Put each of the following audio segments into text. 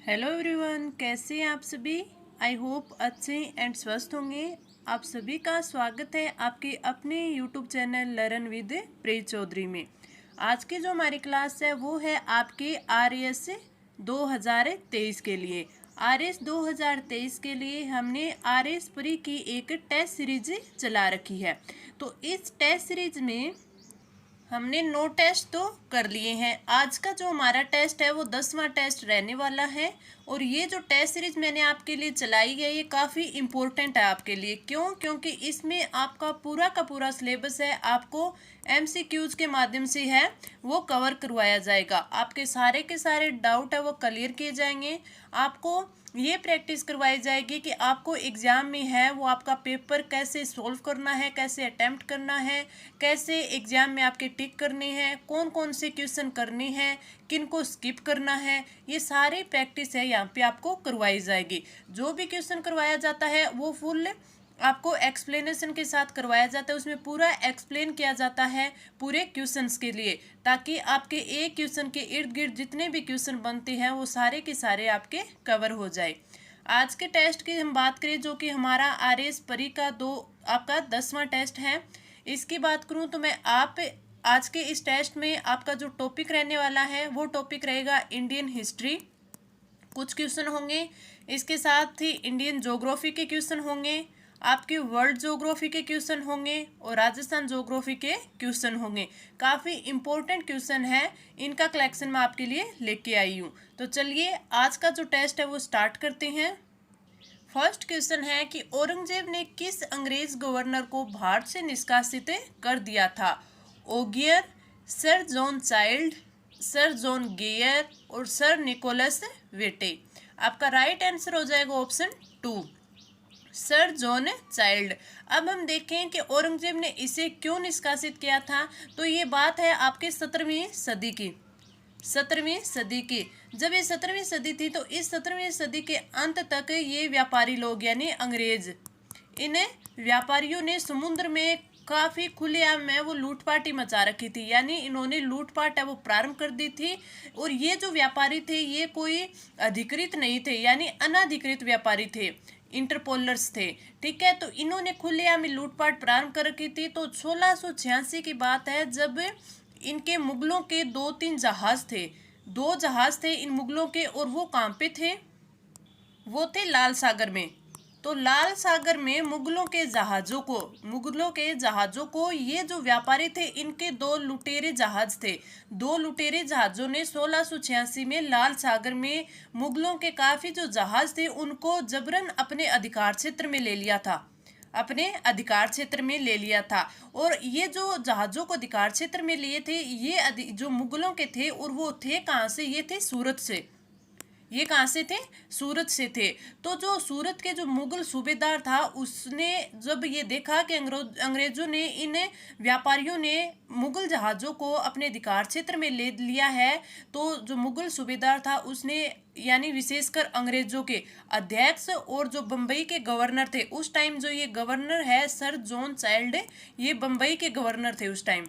Hello everyone, कैसे हैं आप सभी। आई होप अच्छे एंड स्वस्थ होंगे। आप सभी का स्वागत है आपके अपने यूट्यूब चैनल लर्न विद प्रिय चौधरी में। आज की जो हमारी क्लास है वो है आपके RAS 2023 के लिए। RAS 2023 के लिए हमने RAS प्री की एक टेस्ट सीरीज चला रखी है। तो इस टेस्ट सीरीज में हमने 9 टेस्ट तो कर लिए हैं। आज का जो हमारा टेस्ट है वो 10वां टेस्ट रहने वाला है। और ये जो टेस्ट सीरीज मैंने आपके लिए चलाई है ये काफ़ी इम्पोर्टेंट है आपके लिए। क्यों? क्योंकि इसमें आपका पूरा का पूरा सिलेबस है, आपको MCQs के माध्यम से है वो कवर करवाया जाएगा। आपके सारे के सारे डाउट है वो क्लियर किए जाएंगे। आपको ये प्रैक्टिस करवाई जाएगी कि आपको एग्ज़ाम में है वो आपका पेपर कैसे सॉल्व करना है, कैसे अटेम्प्ट करना है, कैसे एग्ज़ाम में आपके टिक करने हैं, कौन कौन से क्वेश्चन करने हैं, किन को स्किप करना है। ये सारी प्रैक्टिस है यहाँ पे आपको करवाई जाएगी। जो भी क्वेश्चन करवाया जाता है वो फुल आपको एक्सप्लेनेशन के साथ करवाया जाता है। उसमें पूरा एक्सप्लेन किया जाता है पूरे क्वेश्चंस के लिए, ताकि आपके एक क्वेश्चन के इर्द गिर्द जितने भी क्वेश्चन बनते हैं वो सारे के सारे आपके कवर हो जाए। आज के टेस्ट की हम बात करें जो कि हमारा RAS परी का आपका 10वां टेस्ट है। इसकी बात करूं तो मैं आज के इस टेस्ट में आपका जो टॉपिक रहने वाला है वो टॉपिक रहेगा इंडियन हिस्ट्री। कुछ क्वेश्चन होंगे, इसके साथ ही इंडियन ज्योग्राफी के क्वेश्चन होंगे, आपके वर्ल्ड ज्योग्राफी के क्वेश्चन होंगे और राजस्थान ज्योग्राफी के क्वेश्चन होंगे। काफ़ी इंपॉर्टेंट क्वेश्चन है, इनका कलेक्शन मैं आपके लिए लेके आई हूँ। तो चलिए आज का जो टेस्ट है वो स्टार्ट करते हैं। फर्स्ट क्वेश्चन है कि औरंगजेब ने किस अंग्रेज गवर्नर को भारत से निष्कासित कर दिया था? Ogier, sir John Child, sir John Gayer और सर निकोलस वेटे। आपका राइट आंसर हो जाएगा ऑप्शन 2, सर जॉन चाइल्ड। अब हम देखें कि औरंगजेब ने इसे क्यों निष्कासित किया था। तो ये बात है आपके 17वीं सदी की। 17वीं सदी की जब ये 17वीं सदी थी तो इस 17वीं सदी के अंत तक ये व्यापारी लोग यानी अंग्रेज, इन व्यापारियों ने समुद्र में काफ़ी खुलेआम में वो लूटपाटी मचा रखी थी। यानी इन्होंने लूटपाट है वो प्रारंभ कर दी थी। और ये जो व्यापारी थे ये कोई अधिकृत नहीं थे, यानी अनाधिकृत व्यापारी थे, इंटरपोलर्स थे। ठीक है, तो इन्होंने खुलेआम लूटपाट प्रारंभ कर रखी थी। तो 1686 की बात है जब इनके मुगलों के 2-3 जहाज थे, 2 जहाज थे इन मुगलों के, और वो कहाँ पे थे? वो थे लाल सागर में। तो लाल सागर में मुगलों के जहाज़ों को ये जो व्यापारी थे इनके 2 लुटेरे जहाज थे। 2 लुटेरे जहाज़ों ने 1686 में लाल सागर में मुगलों के काफ़ी जो जहाज थे उनको जबरन अपने अधिकार क्षेत्र में ले लिया था, अपने अधिकार क्षेत्र में ले लिया था। और ये जो जहाज़ों को अधिकार क्षेत्र में लिए थे ये जो मुगलों के थे, और वो थे कहाँ से? ये थे सूरत से। ये कहाँ से थे? सूरत से थे। तो जो सूरत के जो मुगल सूबेदार था उसने जब ये देखा कि अंग्रेजों ने इन व्यापारियों ने मुगल जहाज़ों को अपने अधिकार क्षेत्र में ले लिया है, तो जो मुगल सूबेदार था उसने, यानी विशेषकर अंग्रेजों के अध्यक्ष और जो बम्बई के गवर्नर थे उस टाइम, जो ये गवर्नर है सर जॉन चाइल्ड, ये बम्बई के गवर्नर थे उस टाइम।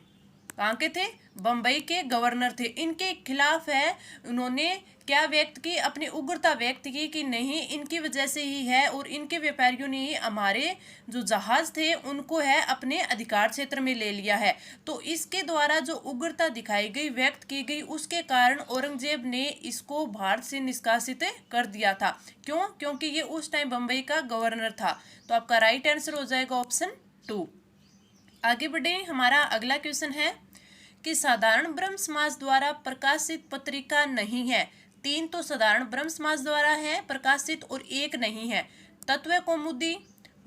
कहाँ के थे? बम्बई के गवर्नर थे। इनके खिलाफ है उन्होंने क्या व्यक्त की? अपनी उग्रता व्यक्त की कि नहीं, इनकी वजह से ही है और इनके व्यापारियों ने ही हमारे जो जहाज थे उनको है अपने अधिकार क्षेत्र में ले लिया है। तो इसके द्वारा जो उग्रता दिखाई गई, व्यक्त की गई, उसके कारण औरंगजेब ने इसको भारत से निष्कासित कर दिया था। क्यों? क्योंकि ये उस टाइम बम्बई का गवर्नर था। तो आपका राइट आंसर हो जाएगा ऑप्शन 2। आगे बढ़े, हमारा अगला क्वेश्चन है कि साधारण ब्रह्म समाज द्वारा प्रकाशित पत्रिका नहीं है। 3 तो साधारण ब्रह्म समाज द्वारा है प्रकाशित और 1 नहीं है। तत्व कौमुदी,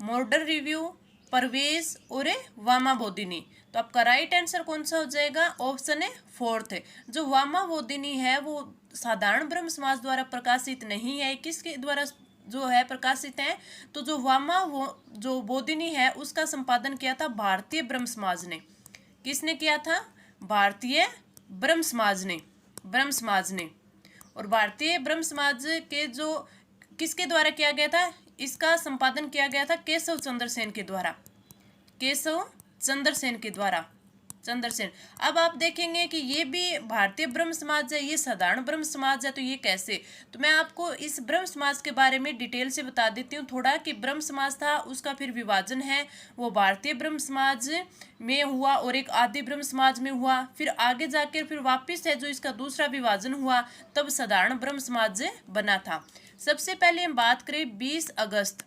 मॉडर्न रिव्यू, परवेज और वामाबोधिनी। तो आपका राइट आंसर कौन सा हो जाएगा? ऑप्शन है 4th। जो वामाबोधिनी है वो साधारण ब्रह्म समाज द्वारा प्रकाशित नहीं है। किसके द्वारा जो है प्रकाशित है? तो जो बोधिनी है उसका संपादन किया था भारतीय ब्रह्म समाज ने। किसने किया था? भारतीय ब्रह्म समाज ने। और भारतीय ब्रह्म समाज के जो किसके द्वारा किया गया था? इसका संपादन किया गया था केशव चंद्र सेन के द्वारा। चंद्रसेन। अब आप देखेंगे कि ये भी भारतीय ब्रह्म समाज है, ये साधारण ब्रह्म समाज है, तो ये कैसे? तो मैं आपको इस ब्रह्म समाज के बारे में डिटेल से बता देती हूँ थोड़ा, कि ब्रह्म समाज था, उसका फिर विभाजन है वो भारतीय ब्रह्म समाज में हुआ और एक आदि ब्रह्म समाज में हुआ, फिर आगे जाकर फिर वापिस है जो इसका दूसरा विभाजन हुआ, तब साधारण ब्रह्म समाज बना था। सबसे पहले हम बात करें 20 अगस्त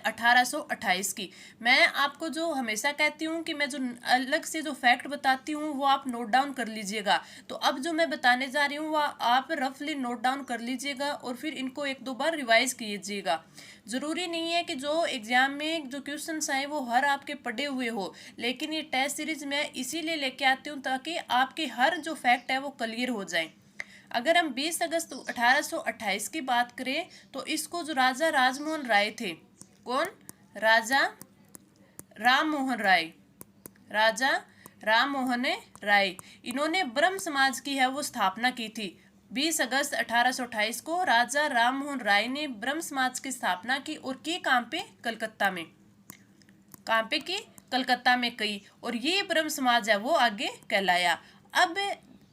1828 की। मैं आपको जो हमेशा कहती हूँ कि मैं जो अलग से जो फैक्ट बताती हूँ वो आप नोट डाउन कर लीजिएगा, तो अब जो मैं बताने जा रही हूँ वो आप रफली नोट डाउन कर लीजिएगा और फिर इनको एक दो बार रिवाइज कीजिएगा। ज़रूरी नहीं है कि जो एग्जाम में जो क्वेश्चंस आए वो हर आपके पढ़े हुए हो, लेकिन ये टेस्ट सीरीज मैं इसीलिए लेके आती हूँ ताकि आपके हर जो फैक्ट है वो क्लियर हो जाए। अगर हम 20 अगस्त 1828 की बात करें तो इसको जो राजा राजमोहन राय थे, कौन? राजा राम मोहन राय, राजा राम मोहन राय, इन्होंने ब्रह्म समाज की है वो स्थापना की थी। 20 अगस्त 1828 को राजा राम मोहन राय ने ब्रह्म समाज की स्थापना की और की कहाँ पे? कलकत्ता में। कहाँ पे की? कलकत्ता में कई, और ये ब्रह्म समाज है वो आगे कहलाया। अब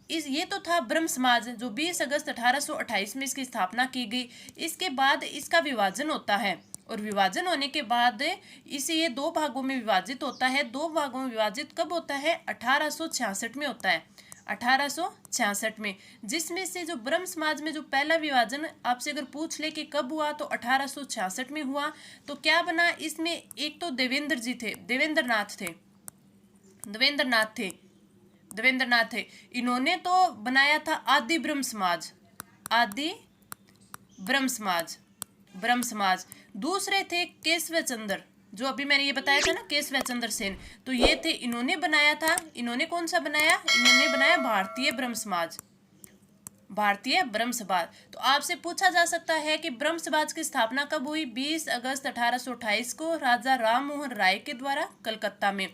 ये तो था ब्रह्म समाज जो 20 अगस्त 1828 में इसकी स्थापना की गई। इसके बाद इसका विभाजन होता है और विभाजन होने के बाद इसे ये दो भागों में विभाजित होता है। दो भागों में विभाजित कब होता है? 1866 में होता है, 1866 में, जिसमें से जो ब्रह्म समाज में जो पहला विभाजन आपसे अगर पूछ ले कि कब हुआ तो 1866 में हुआ। तो क्या बना इसमें? एक तो देवेंद्रनाथ थे, इन्होंने तो बनाया था आदि ब्रह्म समाज। दूसरे थे केशव चंद्र, जो अभी मैंने ये बताया था ना, केशव चंद्र सेन, तो ये थे, इन्होंने बनाया था, इन्होंने कौन सा बनाया? इन्होंने बनाया भारतीय ब्रह्म समाज। तो आपसे पूछा जा सकता है कि ब्रह्म समाज की स्थापना कब हुई? 20 अगस्त 1828 को राजा राम मोहन राय के द्वारा कलकत्ता में।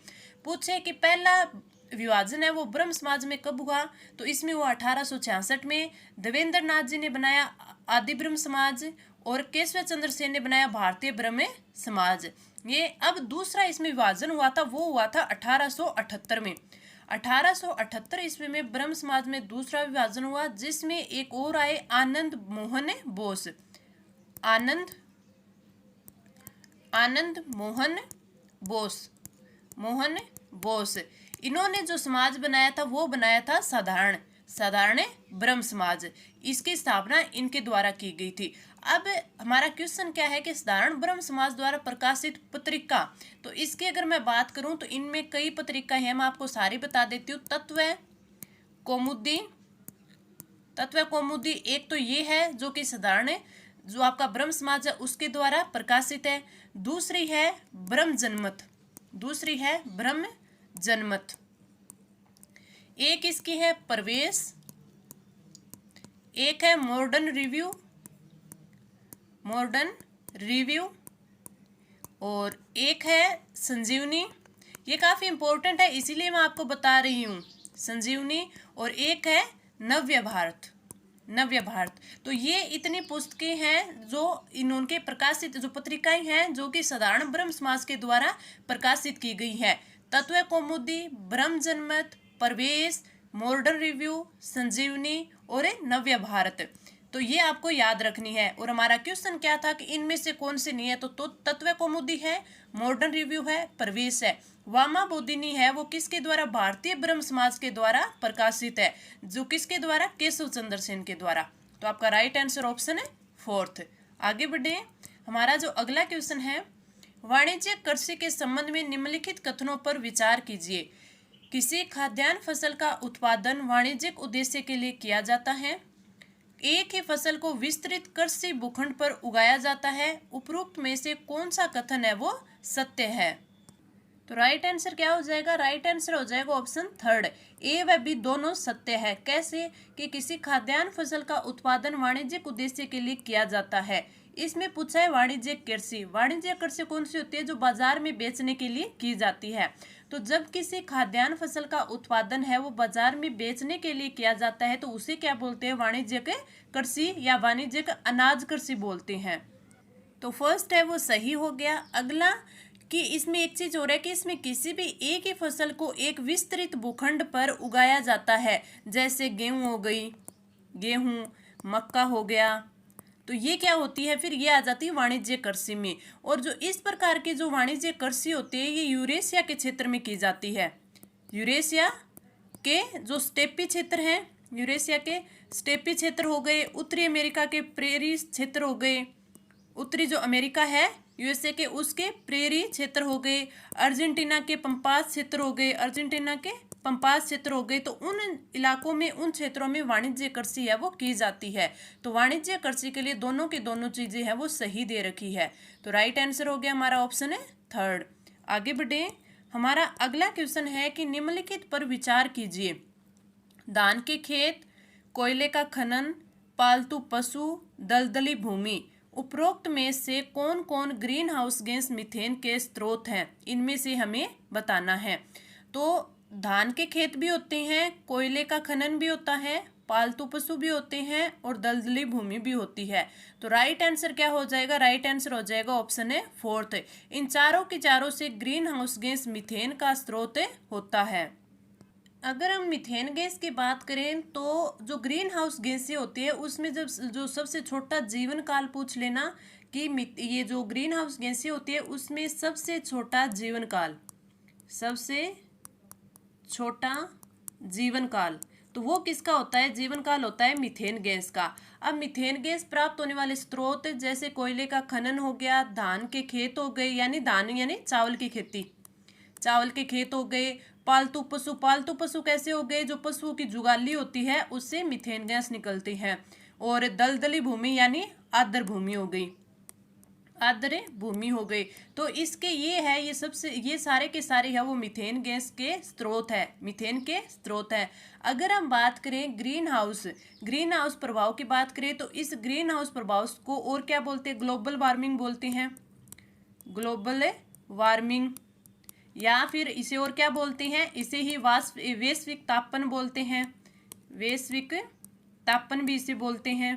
पूछे कि पहला विभाजन है वो ब्रह्म समाज में कब हुआ? तो इसमें हुआ 1866 में। देवेंद्र नाथ जी ने बनाया आदि ब्रह्म समाज और केशव चंद्र सेन ने बनाया भारतीय ब्रह्म समाज। ये अब दूसरा इसमें विभाजन हुआ था वो हुआ था 1878 में। 1878 ईस्वी में ब्रह्म समाज में दूसरा विभाजन हुआ, जिसमें एक और आए आनंद मोहन बोस। इन्होंने जो समाज बनाया था वो बनाया था साधारण ब्रह्म समाज। इसकी स्थापना इनके द्वारा की गई थी। अब हमारा क्वेश्चन क्या है कि साधारण ब्रह्म समाज द्वारा प्रकाशित पत्रिका, तो इसकी अगर मैं बात करूं तो इनमें कई पत्रिका हैं, मैं आपको सारी बता देती हूँ। तत्व कौमुदी एक तो ये है जो कि साधारण जो आपका ब्रह्म समाज है उसके द्वारा प्रकाशित है। दूसरी है ब्रह्म जनमत। एक इसकी है प्रवेश, एक है मॉडर्न रिव्यू और एक है संजीवनी। ये काफ़ी इंपॉर्टेंट है इसीलिए मैं आपको बता रही हूँ, संजीवनी। और एक है नव्य भारत। तो ये इतनी पुस्तकें हैं जो इनके प्रकाशित जो पत्रिकाएं हैं जो कि साधारण ब्रह्म समाज के द्वारा प्रकाशित की गई है। तत्व कौमुदी, ब्रह्म जनमत, प्रवेश, मॉडर्न रिव्यू, संजीवनी और नव्य भारत। तो ये आपको याद रखनी है। और हमारा क्वेश्चन क्या था कि इनमें से कौन सी नहीं है? तो तत्व कौमुदी है, मॉडर्न रिव्यू है, प्रवेश है। वामा बोधिनी है वो किसके द्वारा? भारतीय ब्रह्म समाज के द्वारा प्रकाशित है, जो किसके द्वारा? केशव चंद्र सेन के द्वारा। तो आपका राइट आंसर ऑप्शन है 4th। आगे बढ़े, हमारा जो अगला क्वेश्चन है, वाणिज्यिक कृषि के संबंध में निम्नलिखित कथनों पर विचार कीजिए। किसी खाद्यान्न फसल का उत्पादन वाणिज्यिक उद्देश्य के लिए किया जाता है। एक ही फसल को विस्तृत कृषि भूखंड पर उगाया जाता है। उपरोक्त में से कौन सा कथन है वो सत्य है? तो राइट आंसर क्या हो जाएगा? राइट आंसर हो जाएगा ऑप्शन 3, ए व बी दोनों सत्य है। कैसे? कि किसी खाद्यान्न फसल का उत्पादन वाणिज्यिक उद्देश्य के लिए किया जाता है। इसमें पूछा है वाणिज्यिक कृषि कौन सी होती है? जो बाजार में बेचने के लिए की जाती है। तो जब किसी खाद्यान्न फसल का उत्पादन है वो बाजार में बेचने के लिए किया जाता है तो उसे क्या बोलते हैं? वाणिज्यिक कृषि या वाणिज्यिक अनाज कृषि बोलते हैं। तो फर्स्ट है वो सही हो गया। अगला, जबकि इसमें एक चीज हो रहा है कि इसमें किसी भी एक ही फसल को एक विस्तृत भूखंड पर उगाया जाता है, जैसे गेहूं हो गई, गेहूं, मक्का हो गया। तो ये क्या होती है, फिर ये आ जाती है वाणिज्य कृषि में। और जो इस प्रकार की जो वाणिज्य कृषि होती है ये यूरेशिया के क्षेत्र में की जाती है। यूरेशिया के जो स्टेपी क्षेत्र हैं, यूरेशिया के स्टेपी क्षेत्र हो गए, उत्तरी अमेरिका के प्रेरी क्षेत्र हो गए, उत्तरी जो अमेरिका है यूएसए के उसके प्रेरी क्षेत्र हो गए, अर्जेंटीना के पंपास क्षेत्र हो गए, अर्जेंटीना के पंपास क्षेत्र हो गए। तो उन इलाकों में, उन क्षेत्रों में वाणिज्य कृषि है वो की जाती है। तो वाणिज्य कृषि के लिए दोनों की दोनों चीजें हैं वो सही दे रखी है। तो राइट आंसर हो गया हमारा ऑप्शन है थर्ड। आगे बढ़े, हमारा अगला क्वेश्चन है कि निम्नलिखित पर विचार कीजिए। धान के खेत, कोयले का खनन, पालतू पशु, दलदली भूमि, उपरोक्त में से कौन कौन ग्रीन हाउस गैस मीथेन के स्रोत हैं, इनमें से हमें बताना है। तो धान के खेत भी होते हैं, कोयले का खनन भी होता है, पालतू पशु भी होते हैं और दलदली भूमि भी होती है। तो राइट आंसर क्या हो जाएगा, राइट आंसर हो जाएगा ऑप्शन है फोर्थ। इन चारों की चारों से ग्रीन हाउस गैस मीथेन का स्रोत होता है। अगर हम मीथेन गैस की बात करें तो जो ग्रीन हाउस गैसें होती है उसमें जब जो सबसे छोटा जीवन काल पूछ लेना कि ये जो ग्रीन हाउस गैसें होती है उसमें सबसे छोटा जीवन काल, सबसे छोटा जीवन काल, तो वो किसका होता है, जीवन काल होता है मीथेन गैस का। अब मीथेन गैस प्राप्त होने वाले स्रोत जैसे कोयले का खनन हो गया, धान के खेत हो गए, यानी धान यानी चावल की खेती, चावल के खेत हो गए, पालतू पशु, पालतू पशु कैसे हो गए, जो पशुओं की जुगाली होती है उससे मीथेन गैस निकलती है, और दलदली भूमि यानी आर्द्र भूमि हो गई, आर्द्र भूमि हो गई। तो इसके ये है, ये सबसे, ये सारे के सारे है वो मीथेन गैस के स्रोत है, मीथेन के स्रोत है। अगर हम बात करें ग्रीन हाउस प्रभाव की बात करें तो इस ग्रीन हाउस प्रभाव को और क्या बोलते हैं, ग्लोबल वार्मिंग बोलते हैं, ग्लोबल वार्मिंग, या फिर इसे और क्या बोलते हैं, इसे ही वैश्विक तापन बोलते हैं, वैश्विक तापन भी इसे बोलते हैं,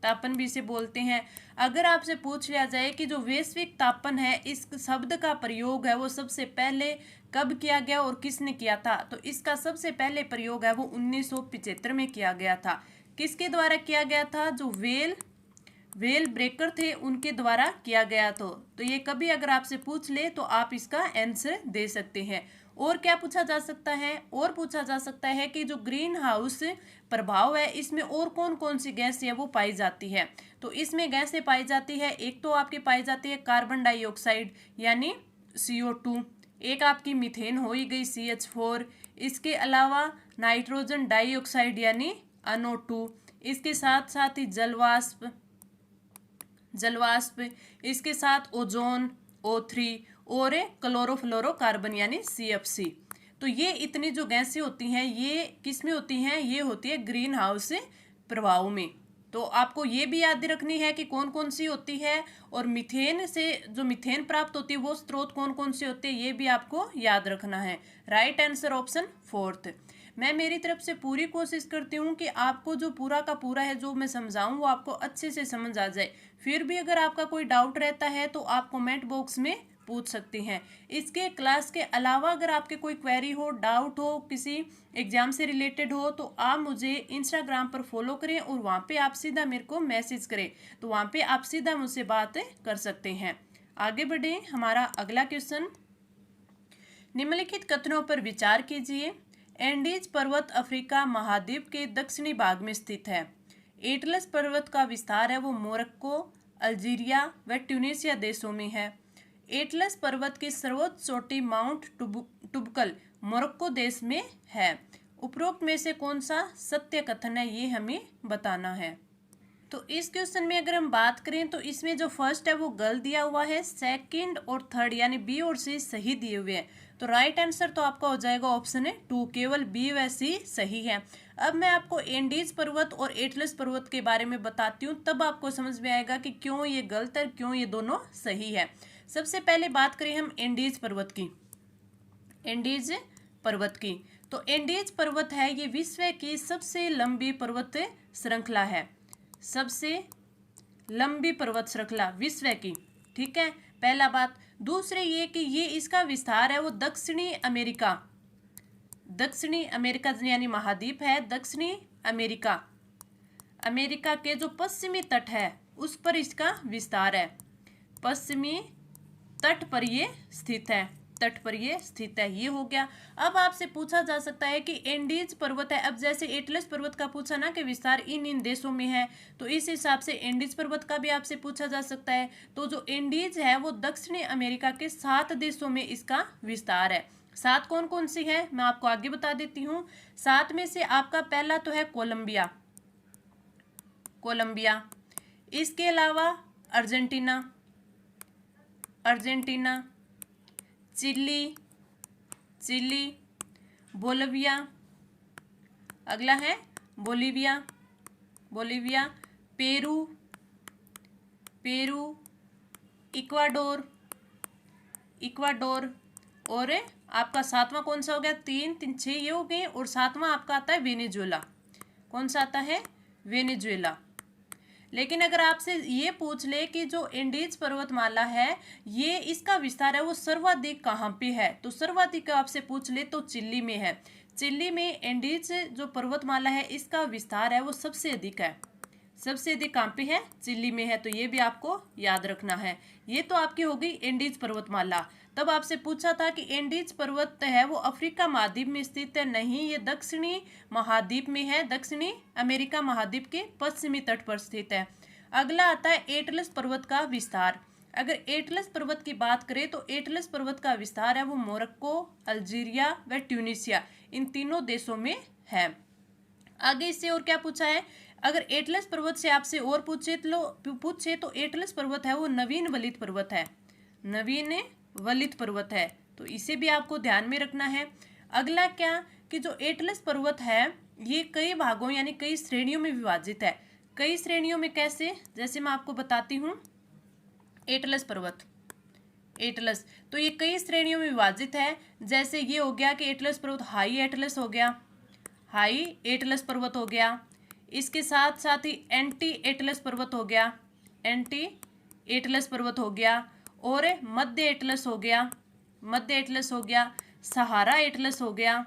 तापन भी इसे बोलते हैं। अगर आपसे पूछ लिया जाए कि जो वैश्विक तापन है इस शब्द का प्रयोग है वो सबसे पहले कब किया गया और किसने किया था, तो इसका सबसे पहले प्रयोग है वो 1975 में किया गया था। किसके द्वारा किया गया था, जो वेल ब्रेकर थे उनके द्वारा किया गया। तो ये कभी अगर आपसे पूछ ले तो आप इसका आंसर दे सकते हैं। और क्या पूछा जा सकता है, और पूछा जा सकता है कि जो ग्रीन हाउस प्रभाव है इसमें और कौन कौन सी गैस है वो पाई जाती है। तो इसमें गैसें पाई जाती है, एक तो आपकी पाई जाती है कार्बन डाइऑक्साइड यानी CO2, एक आपकी मीथेन हो ही गई CH4, इसके अलावा नाइट्रोजन डाइऑक्साइड यानी NO2, इसके साथ साथ ही जलवाष्प, इसके साथ ओजोन O3 और क्लोरोफ्लोरोकार्बन यानी CFC। तो ये इतनी जो गैसें होती हैं ये किस में होती हैं, ये होती है ग्रीन हाउस प्रभाव में। तो आपको ये भी याद रखनी है कि कौन कौन सी होती है, और मीथेन से जो मीथेन प्राप्त होती है वो स्रोत कौन कौन से होते हैं ये भी आपको याद रखना है। Right answer option fourth. मैं मेरी तरफ से पूरी कोशिश करती हूँ कि आपको जो पूरा का पूरा है जो मैं समझाऊँ वो आपको अच्छे से समझ आ जाए। फिर भी अगर आपका कोई डाउट रहता है तो आप कमेंट बॉक्स में पूछ सकते हैं। इसके क्लास के अलावा अगर आपके कोई क्वेरी हो, डाउट हो, किसी एग्जाम से रिलेटेड हो तो आप मुझे इंस्टाग्राम पर फॉलो करें और वहाँ पे आप सीधा मेरे को मैसेज करें, तो वहाँ पे आप सीधा मुझसे बात कर सकते हैं। आगे बढ़े, हमारा अगला क्वेश्चन, निम्नलिखित कथनों पर विचार कीजिए। एंडीज पर्वत अफ्रीका महाद्वीप के दक्षिणी भाग में स्थित है। एटलस पर्वत का विस्तार है वो मोरक्को, अल्जीरिया व ट्यूनीशिया देशों में है। एटलस पर्वत की सर्वोच्च चोटी माउंट टुबकल मोरक्को देश में है। उपरोक्त में से कौन सा सत्य कथन है ये हमें बताना है। तो इस क्वेश्चन में अगर हम बात करें तो इसमें जो फर्स्ट है वो गलत दिया हुआ है, सेकंड और थर्ड यानी बी और सी सही दिए हुए हैं। तो राइट आंसर तो आपका हो जाएगा ऑप्शन है 2, केवल बी व सी सही है। अब मैं आपको एंडीज पर्वत और एटलस पर्वत के बारे में बताती हूँ, तब आपको समझ में आएगा कि क्यों ये गलत है, क्यों ये दोनों सही है। सबसे पहले बात करें हम एंडीज पर्वत की। एंडीज पर्वत की, तो एंडीज पर्वत है ये विश्व की सबसे लंबी पर्वत श्रृंखला है, सबसे लंबी पर्वत श्रृंखला विश्व की। ठीक है, पहला बात। दूसरे ये कि ये इसका विस्तार है वो दक्षिणी अमेरिका यानी महाद्वीप है दक्षिणी अमेरिका, अमेरिका के जो पश्चिमी तट है उस पर इसका विस्तार है, पश्चिमी तट पर ये स्थित है, तट पर ये स्थित है। ये हो गया। अब आपसे पूछा जा सकता है कि एंडीज पर्वत है, अब जैसे एटलस पर्वत का पूछा ना कि विस्तार इन इन देशों में है, तो इस हिसाब से एंडीज पर्वत का भी आपसे पूछा जा सकता है। तो जो एंडीज है वो दक्षिणी अमेरिका के 7 देशों में इसका विस्तार है। 7 कौन कौन सी है मैं आपको आगे बता देती हूँ। 7 में से आपका पहला तो है कोलंबिया, इसके अलावा अर्जेंटीना, चिली, बोलिविया, अगला है बोलिविया, पेरू, इक्वाडोर, और आपका 7वां कौन सा हो गया, 3 3 6 ये हो गए, और 7वां आपका आता है वेनेजुएला। कौन सा आता है, वेनेजुएला। लेकिन अगर आपसे ये पूछ ले कि जो एंडीज पर्वतमाला है ये इसका विस्तार है वो सर्वाधिक कहाँ पे है, तो सर्वाधिक आपसे पूछ ले तो चिली में है। चिली में एंडीज जो पर्वतमाला है इसका विस्तार है वो सबसे अधिक है, सबसे अधिक कहाँ पे है, चिली में है। तो ये भी आपको याद रखना है। ये तो आपकी हो गई एंडीज पर्वतमाला। तब आपसे पूछा था कि एंडीज पर्वत है वो अफ्रीका महाद्वीप में स्थित है, नहीं, ये दक्षिणी महाद्वीप में है, दक्षिणी अमेरिका महाद्वीप के पश्चिमी तट पर स्थित है। अगला आता है एटलस पर्वत का विस्तार। अगर एटलस पर्वत की बात करें तो एटलस पर्वत का विस्तार है वो मोरक्को, अल्जीरिया व ट्यूनिसिया, इन तीनों देशों में है। आगे इससे और क्या पूछा है, अगर एटलस पर्वत से आपसे और पूछे तो एटलस पर्वत है वो नवीन वलित पर्वत है, तो इसे भी आपको ध्यान में रखना है। अगला क्या कि जो एटलस पर्वत है ये कई भागों यानी कई श्रेणियों में विभाजित है। कई श्रेणियों में कैसे, जैसे मैं आपको बताती हूँ। एटलस पर्वत, तो ये कई श्रेणियों में विभाजित है। जैसे ये हो गया कि एटलस पर्वत हाई एटलस हो गया, हाई एटलस पर्वत हो गया। इसके साथ साथ ही एंटी एटलस पर्वत हो गया, एंटी एटलस पर्वत हो गया, और मध्य एटलस हो गया, सहारा एटलस हो गया,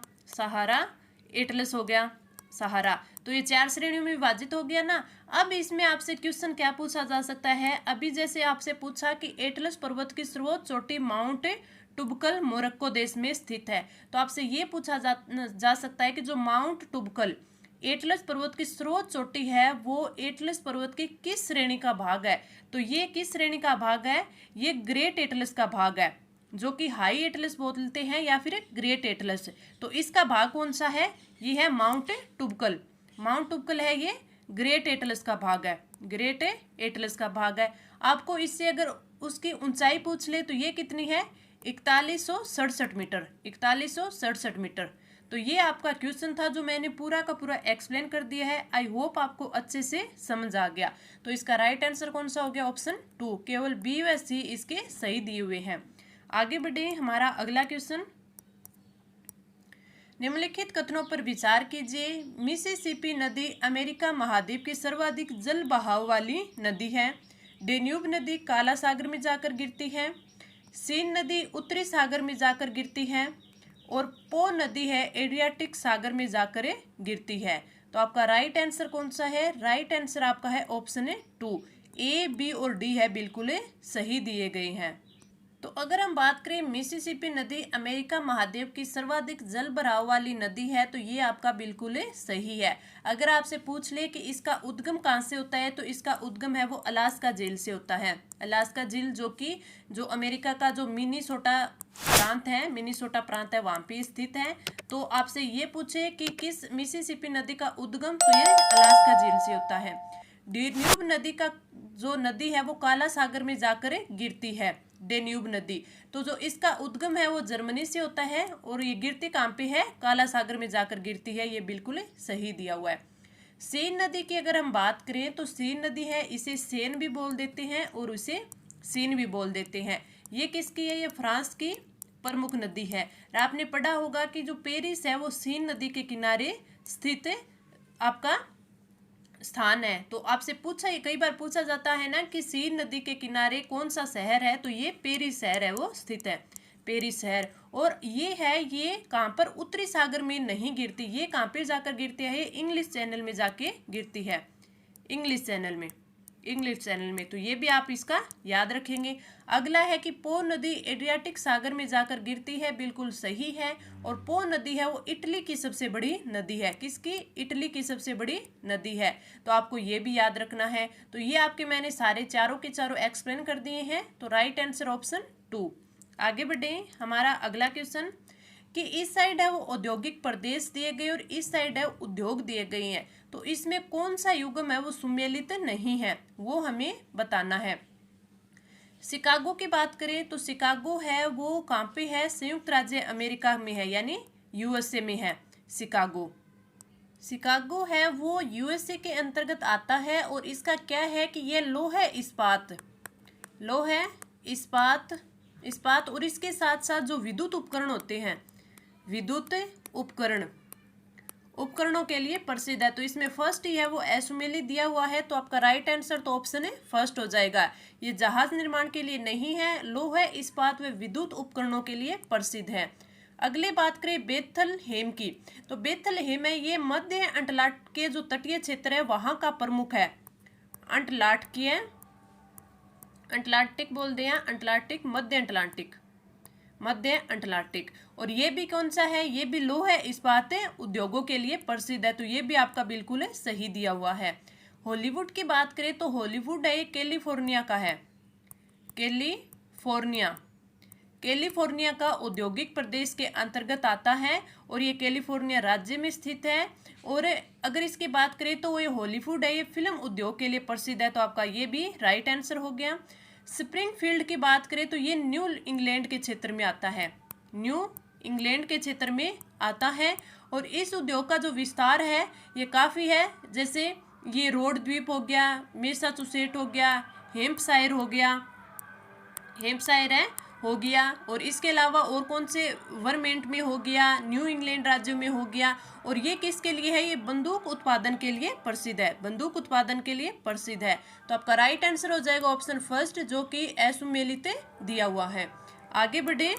सहारा। तो ये 4 श्रेणियों में विभाजित हो गया ना। अब इसमें आपसे क्वेश्चन क्या पूछा जा सकता है, अभी जैसे आपसे पूछा कि एटलस पर्वत की सर्वोच्च चोटी माउंट टुबकल मोरक्को देश में स्थित है, तो आपसे ये पूछा जा सकता है कि जो माउंट टुबकल एटलस पर्वत की सर्वोच्च चोटी है वो एटलस पर्वत की किस श्रेणी का भाग है। तो ये किस श्रेणी का भाग है, ये ग्रेट एटलस का भाग है, जो कि हाई एटलस बोलते हैं या फिर ग्रेट एटलस। तो इसका भाग कौन सा है, ये है माउंट टुबकल है, ये ग्रेट एटलस का भाग है, ग्रेट एटलस का भाग है। आपको इससे अगर उसकी ऊंचाई पूछ ले तो ये कितनी है, 4167 मीटर, 4167 मीटर। तो ये आपका क्वेश्चन था जो मैंने पूरा का पूरा एक्सप्लेन कर दिया है। आई होप आपको अच्छे से समझ आ गया। तो इसका राइट आंसर कौन सा हो गया, ऑप्शन 2, केवल बी व सी इसके सही दिए हुए हैं। आगे बढ़े, हमारा अगला क्वेश्चन, निम्नलिखित कथनों पर विचार कीजिए। मिसिसिपी नदी अमेरिका महाद्वीप की सर्वाधिक जल बहाव वाली नदी है। डेन्यूब नदी काला सागर में जाकर गिरती है। सीन नदी उत्तरी सागर में जाकर गिरती है, और पो नदी है एड्रियाटिक सागर में जाकर गिरती है। तो आपका राइट आंसर कौन सा है, राइट आंसर आपका है ऑप्शन 2, ए, बी और डी है, बिल्कुल सही दिए गए हैं। तो अगर हम बात करें मिसिसिपी नदी अमेरिका महाद्वीप की सर्वाधिक जल भराव वाली नदी है, तो ये आपका बिल्कुल सही है। अगर आपसे पूछ ले कि इसका उद्गम कहाँ से होता है, तो इसका उद्गम है वो अलास्का झील से होता है। अलास्का झील जो अमेरिका का जो मिनीसोटा प्रांत है वहाँ पे स्थित है। तो आपसे ये पूछे कि किस मिसिसिपी नदी का उद्गम, तो ये अलास्का झील से होता है। डेन्यूब नदी का जो नदी है वो काला सागर में जाकर गिरती है, डेन्यूब नदी। तो जो इसका उद्गम है वो जर्मनी से होता है, और ये गिरती कहाँ पे है, काला सागर में जाकर गिरती है, ये बिल्कुल सही दिया हुआ है। सेन नदी की अगर हम बात करें तो सेन नदी है, इसे सेन भी बोल देते हैं और उसे सीन भी बोल देते हैं। ये किसकी है, ये फ्रांस की प्रमुख नदी है। और आपने पढ़ा होगा कि जो पेरिस है वो सीन नदी के किनारे स्थित आपका स्थान है। तो आपसे पूछा, ये कई बार पूछा जाता है ना कि सीन नदी के किनारे कौन सा शहर है, तो ये पेरिस शहर है वो स्थित है, पेरिस शहर। और ये है, ये कहाँ पर, उत्तरी सागर में नहीं गिरती, ये कहाँ पे जाकर गिरती है, इंग्लिश चैनल में जाके गिरती है, इंग्लिश चैनल में, इंग्लिश चैनल में। तो ये भी आप इसका याद रखेंगे। अगला है कि पो नदी एड्रियाटिक सागर में जाकर गिरती है, बिल्कुल सही है। और पो नदी है वो इटली की सबसे बड़ी नदी है, किसकी, इटली की सबसे बड़ी नदी है। तो आपको ये भी याद रखना है। तो ये आपके मैंने सारे चारों के चारों एक्सप्लेन कर दिए हैं। तो राइट आंसर ऑप्शन 2। आगे बढ़े, हमारा अगला क्वेश्चन कि इस साइड है वो औद्योगिक प्रदेश दिए गए और इस साइड है उद्योग दिए गए हैं, तो इसमें कौन सा युग्म है वो सम्मिलित नहीं है, वो हमें बताना है। शिकागो की बात करें तो शिकागो है वो कहाँ पे है, संयुक्त राज्य अमेरिका में है, यानी यूएसए में है शिकागो। शिकागो है वो यूएसए के अंतर्गत आता है और इसका क्या है कि ये लौह है इस्पात, लौह है इस्पात, इस्पात, और इसके साथ साथ जो विद्युत उपकरण होते हैं, विद्युत उपकरण, उपकरणों के लिए प्रसिद्ध है। तो इसमें फर्स्ट ही है वो एसुमेली दिया हुआ है, तो आपका राइट आंसर तो ऑप्शन है फर्स्ट हो जाएगा। ये जहाज निर्माण के लिए नहीं है, लौह इस्पात व विद्युत उपकरणों के लिए प्रसिद्ध है। अगले बात करें बेथलहेम की, तो बेथलहेम है ये मध्य अंटलाट के जो तटीय क्षेत्र है वहां का प्रमुख है, अंटलाटकीय, अंटलार्टिक बोल दिया, अंटलार्टिक, मध्य अटलांटिक, मध्य अटलांटिक। और ये भी कौन सा है, ये भी लौह इस्पात उद्योगों के लिए प्रसिद्ध है। तो ये भी आपका बिल्कुल सही दिया हुआ है। हॉलीवुड की बात करें तो हॉलीवुड है कैलिफोर्निया का है, कैलिफोर्निया, कैलिफोर्निया का औद्योगिक प्रदेश के अंतर्गत आता है और ये कैलिफोर्निया राज्य में स्थित है। और अगर इसकी बात करें तो ये हॉलीवुड है, ये फिल्म उद्योग के लिए प्रसिद्ध है। तो आपका ये भी राइट आंसर हो गया। स्प्रिंगफील्ड की बात करें तो ये न्यू इंग्लैंड के क्षेत्र में आता है, न्यू इंग्लैंड के क्षेत्र में आता है। और इस उद्योग का जो विस्तार है ये काफ़ी है, जैसे ये रोड द्वीप हो गया, मैसाचुसेट हो गया, हेम्पशायर हो गया, हेम्पशायर है हो गया, और इसके अलावा और कौन से, वर्मेंट में हो गया, न्यू इंग्लैंड राज्यों में हो गया। और ये किसके लिए है, ये बंदूक उत्पादन के लिए प्रसिद्ध है, बंदूक उत्पादन के लिए प्रसिद्ध है। तो आपका राइट आंसर हो जाएगा ऑप्शन फर्स्ट, जो कि असुमेलित दिया हुआ है। आगे बढ़े,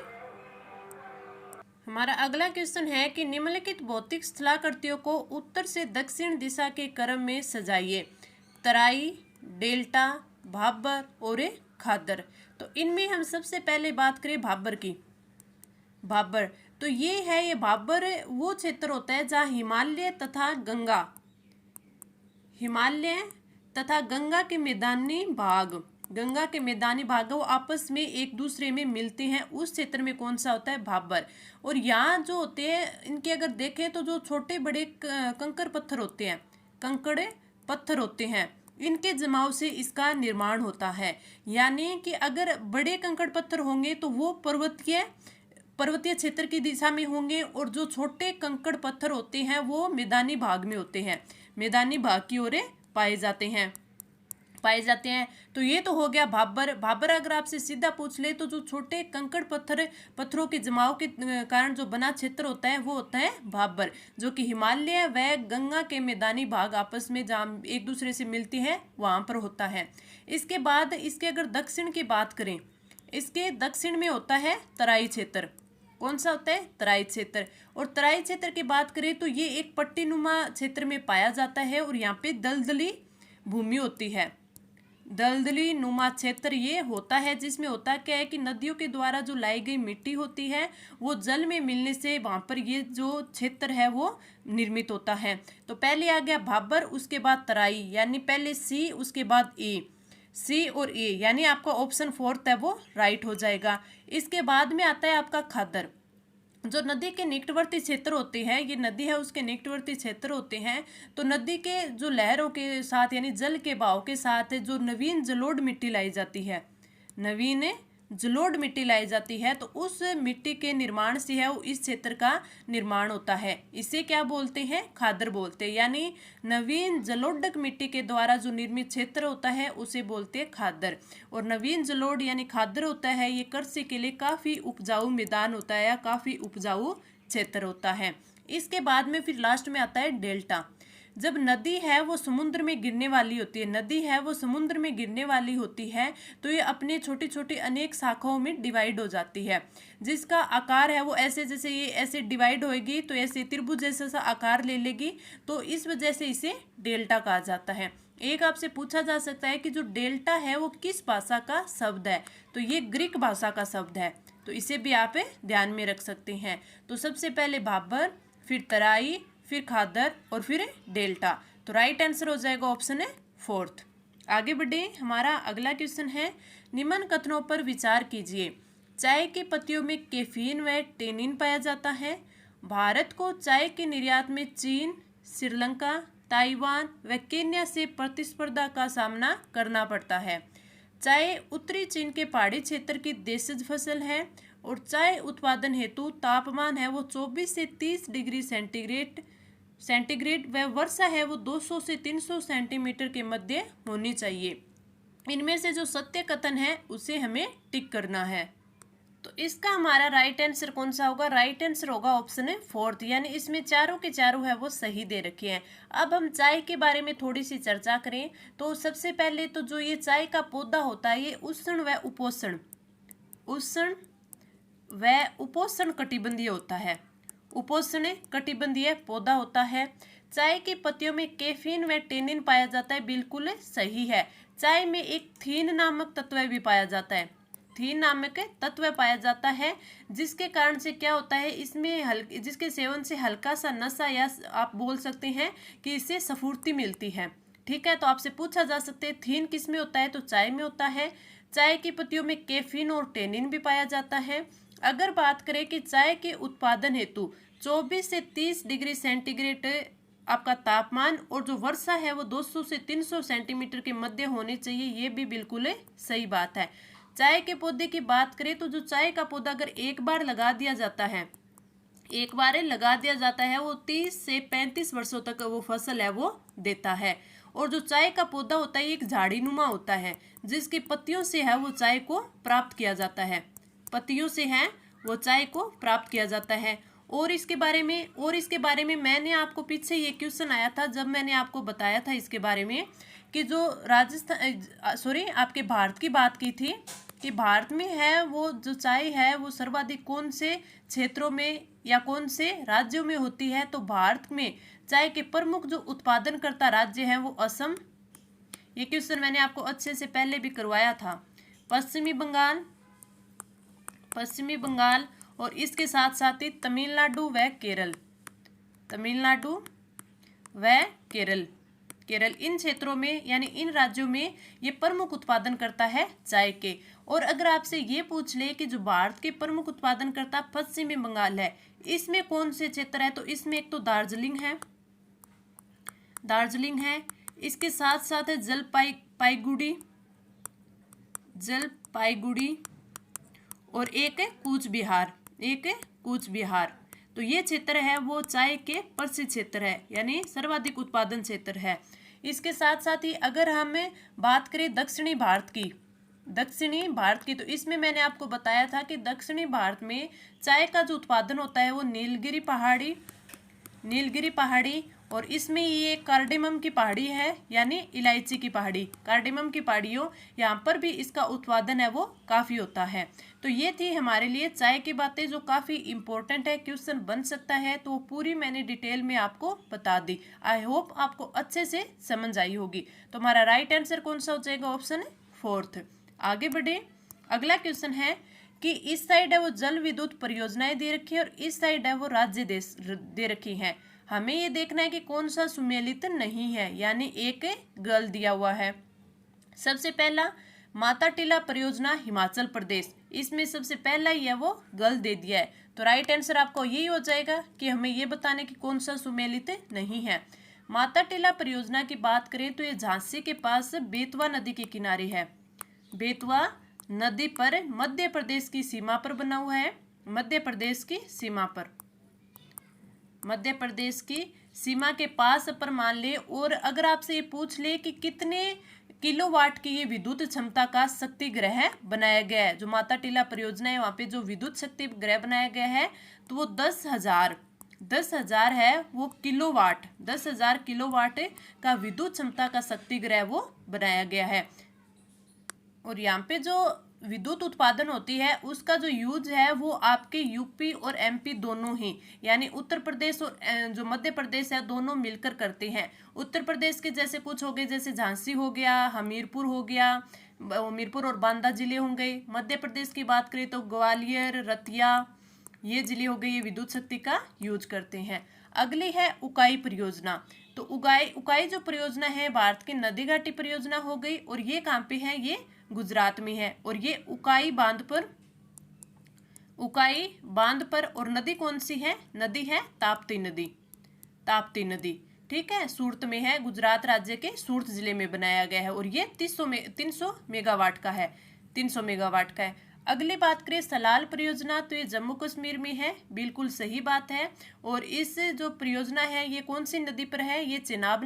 हमारा अगला क्वेश्चन है कि निम्नलिखित भौतिक स्थलाकृतियों को उत्तर से दक्षिण दिशा के क्रम में सजाइए, तराई, डेल्टा, भाबर और खादर। तो इनमें हम सबसे पहले बात करें भाबर की, भाबर, तो ये है, ये भाबर वो क्षेत्र होता है जहाँ हिमालय तथा गंगा, हिमालय तथा गंगा के मैदानी भाग, गंगा के मैदानी भाग वो आपस में एक दूसरे में मिलते हैं, उस क्षेत्र में कौन सा होता है, भाबर। और यहाँ जो होते हैं इनके अगर देखें तो जो छोटे बड़े कंकड़ पत्थर होते हैं, कंकड़ पत्थर होते हैं, इनके जमाव से इसका निर्माण होता है। यानी कि अगर बड़े कंकड़ पत्थर होंगे तो वो पर्वतीय क्षेत्र की दिशा में होंगे, और जो छोटे कंकड़ पत्थर होते हैं वो मैदानी भाग में होते हैं, मैदानी भाग की ओर पाए जाते हैं, पाए जाते हैं। तो ये तो हो गया भाबर। भाबर अगर आपसे सीधा पूछ ले तो जो छोटे कंकड़ पत्थरों के जमाव के कारण जो बना क्षेत्र होता है वो होता है भाबर, जो कि हिमालय व गंगा के मैदानी भाग आपस में जहाँ एक दूसरे से मिलती हैं वहाँ पर होता है। इसके बाद इसके अगर दक्षिण की बात करें, इसके दक्षिण में होता है तराई क्षेत्र, कौन सा होता है, तराई क्षेत्र। और तराई क्षेत्र की बात करें तो ये एक पट्टीनुमा क्षेत्र में पाया जाता है और यहाँ पे दलदली भूमि होती है, दलदली नुमा क्षेत्र ये होता है, जिसमें होता क्या है कि नदियों के द्वारा जो लाई गई मिट्टी होती है वो जल में मिलने से वहाँ पर ये जो क्षेत्र है वो निर्मित होता है। तो पहले आ गया भाबर, उसके बाद तराई, यानी पहले सी उसके बाद ए, सी और ए, यानी आपका ऑप्शन फोर्थ है वो राइट हो जाएगा। इसके बाद में आता है आपका खादर। जो नदी के निकटवर्ती क्षेत्र होते हैं, ये नदी है उसके निकटवर्ती क्षेत्र होते हैं, तो नदी के जो लहरों के साथ यानी जल के बहाव के साथ जो नवीन जलोढ़ मिट्टी लाई जाती है, नवीन जलोढ़ मिट्टी लाई जाती है, तो उस मिट्टी के निर्माण से है वो इस क्षेत्र का निर्माण होता है। इसे क्या बोलते हैं, खादर बोलते हैं। यानी नवीन जलोढ़ मिट्टी के द्वारा जो निर्मित क्षेत्र होता है उसे बोलते हैं खादर। और नवीन जलोढ़ यानी खादर होता है, ये कृषि के लिए काफ़ी उपजाऊ मैदान होता है या काफ़ी उपजाऊ क्षेत्र होता है। इसके बाद में फिर लास्ट में आता है डेल्टा। जब नदी है वो समुद्र में गिरने वाली होती है, नदी है वो समुद्र में गिरने वाली होती है, तो ये अपने छोटी छोटी अनेक शाखाओं में डिवाइड हो जाती है, जिसका आकार है वो ऐसे, जैसे ये ऐसे डिवाइड होएगी तो ऐसे त्रिभुज जैसा सा आकार ले लेगी, तो इस वजह से इसे डेल्टा कहा जाता है। एक आपसे पूछा जा सकता है कि जो डेल्टा है वो किस भाषा का शब्द है, तो ये ग्रीक भाषा का शब्द है, तो इसे भी आप ध्यान में रख सकते हैं। तो सबसे पहले भाबर, फिर तराई, फिर खादर और फिर डेल्टा। तो राइट आंसर हो जाएगा ऑप्शन है फोर्थ। आगे बढ़े, हमारा अगला क्वेश्चन है, निम्न कथनों पर विचार कीजिए। चाय की पत्तियों में कैफीन व टेनिन पाया जाता है। भारत को चाय के निर्यात में चीन, श्रीलंका, ताइवान व केन्या से प्रतिस्पर्धा का सामना करना पड़ता है। चाय उत्तरी चीन के पहाड़ी क्षेत्र की देशज फसल है और चाय उत्पादन हेतु तापमान है वो 24 से 30 डिग्री सेंटीग्रेड व वर्षा है वो 200 से 300 सेंटीमीटर के मध्य होनी चाहिए। इनमें से जो सत्य कथन है उसे हमें टिक करना है। तो इसका हमारा राइट आंसर कौन सा होगा? राइट आंसर होगा ऑप्शन है फोर्थ, यानी इसमें चारों के चारों है वो सही दे रखे हैं। अब हम चाय के बारे में थोड़ी सी चर्चा करें तो सबसे पहले तो जो ये चाय का पौधा होता है ये उष्ण व उपोष्ण कटिबंधीय होता है। उपोष्ण कटिबंधीय पौधा होता है। चाय की पत्तियों में कैफीन व टेनिन पाया जाता है, बिल्कुल सही है। चाय में एक थीन नामक तत्व भी पाया जाता है, थीन नामक तत्व पाया जाता है, जिसके कारण से क्या होता है, इसमें जिसके सेवन से हल्का सा नशा या आप बोल सकते हैं कि इससे स्फूर्ति मिलती है। ठीक है, तो आपसे पूछा जा सकता है थीन किस में होता है, तो चाय में होता है। चाय की पत्तियों में कैफीन और टेनिन भी पाया जाता है। अगर बात करें कि चाय के उत्पादन हेतु 24 से 30 डिग्री सेंटीग्रेड आपका तापमान और जो वर्षा है वो 200 से 300 सेंटीमीटर के मध्य होनी चाहिए, ये भी बिल्कुल सही बात है। चाय के पौधे की बात करें तो जो चाय का पौधा अगर एक बार लगा दिया जाता है वो 30 से 35 वर्षों तक वो फसल है वो देता है। और जो चाय का पौधा होता है एक झाड़ीनुमा होता है, जिसकी पत्तियों से है वो चाय को प्राप्त किया जाता है, पत्तियों से है वो चाय को प्राप्त किया जाता है। और इसके बारे में मैंने आपको पीछे ये क्वेश्चन आया था जब मैंने आपको बताया था इसके बारे में कि जो आपके भारत की बात की थी कि भारत में है वो जो चाय है वो सर्वाधिक कौन से क्षेत्रों में या कौन से राज्यों में होती है, तो भारत में चाय के प्रमुख जो उत्पादनकर्ता राज्य हैं वो असम, ये क्वेश्चन मैंने आपको अच्छे से पहले भी करवाया था, पश्चिमी बंगाल और इसके साथ साथ ही तमिलनाडु व केरल इन क्षेत्रों में यानी इन राज्यों में ये प्रमुख उत्पादन करता है चाय के। और अगर आपसे ये पूछ ले कि जो भारत के प्रमुख उत्पादन करता पश्चिमी बंगाल है, इसमें कौन से क्षेत्र है, तो इसमें एक तो दार्जिलिंग है, इसके साथ साथ है जलपाईगुड़ी और एक है कूच बिहार। तो ये क्षेत्र है वो चाय के प्रसिद्ध क्षेत्र है, यानी सर्वाधिक उत्पादन क्षेत्र है। इसके साथ साथ ही अगर हम बात करें दक्षिणी भारत की तो इसमें मैंने आपको बताया था कि दक्षिणी भारत में चाय का जो उत्पादन होता है वो नीलगिरी पहाड़ी और इसमें ये कार्डेमम की पहाड़ी है, यानी इलायची की पहाड़ी, कार्डेमम की पहाड़ियों यहाँ पर भी इसका उत्पादन है वो काफ़ी होता है। तो ये थी हमारे लिए चाय की बातें जो काफ़ी इम्पोर्टेंट है, क्वेश्चन बन सकता है, तो पूरी मैंने डिटेल में आपको बता दी। आई होप आपको अच्छे से समझ आई होगी। तो हमारा राइट आंसर कौन सा हो जाएगा? Option fourth. आगे बढ़े, अगला क्वेश्चन है कि इस साइड है वो जल विद्युत परियोजनाएं दे रखी है और इस साइड है वो राज्य दे रखी हैं। हमें ये देखना है कि कौन सा सुमेलित नहीं है, यानी एक गल दिया हुआ है। सबसे पहला माता टीला परियोजना हिमाचल प्रदेश, इसमें सबसे पहला ही है वो गल दे दिया है। तो राइट आंसर आपको यही हो जाएगा कि हमें ये बताने की कौन सा सुमेलित नहीं है। माता टीला परियोजना की बात करें तो ये झांसी के पास बेतवा नदी के किनारे है, बेतवा नदी पर मध्य प्रदेश की सीमा पर बना हुआ है, मध्य प्रदेश की सीमा के पास पर मान ले। और अगर आपसे ये पूछ ले कि कितने किलोवाट की ये विद्युत क्षमता का शक्ति ग्रह बनाया गया है, जो माता टीला परियोजना है वहाँ पे जो विद्युत शक्ति ग्रह बनाया गया है तो वो 10,000 10,000 है वो किलोवाट, 10,000 किलोवाट का विद्युत क्षमता का शक्ति ग्रह वो बनाया गया है। और यहाँ पे जो विद्युत उत्पादन होती है उसका जो यूज है वो आपके यूपी और एमपी दोनों ही, यानी उत्तर प्रदेश और जो मध्य प्रदेश है दोनों मिलकर करते हैं। उत्तर प्रदेश के जैसे कुछ हो गए, जैसे झांसी हो गया, हमीरपुर हो गया, हमीरपुर और बांदा जिले होंगे। मध्य प्रदेश की बात करें तो ग्वालियर, रतिया, ये जिले हो गए, ये विद्युत शक्ति का यूज करते हैं। अगली है उकाई परियोजना। तो उकाई जो परियोजना है भारत की नदी घाटी परियोजना हो गई, और ये कहाँ पे है, ये गुजरात में है। और ये उकाई बांध पर और नदी कौन सी है, नदी है ताप्ती नदी। ठीक है, सूरत में है, गुजरात राज्य के सूरत जिले में बनाया गया है, और ये 300 मेगावाट का है, 300 मेगावाट का है। अगली बात करें सलाल परियोजना, तो ये जम्मू कश्मीर में है, बिल्कुल सही बात है। और इस जो परियोजना है ये कौन सी नदी पर है, ये चिनाब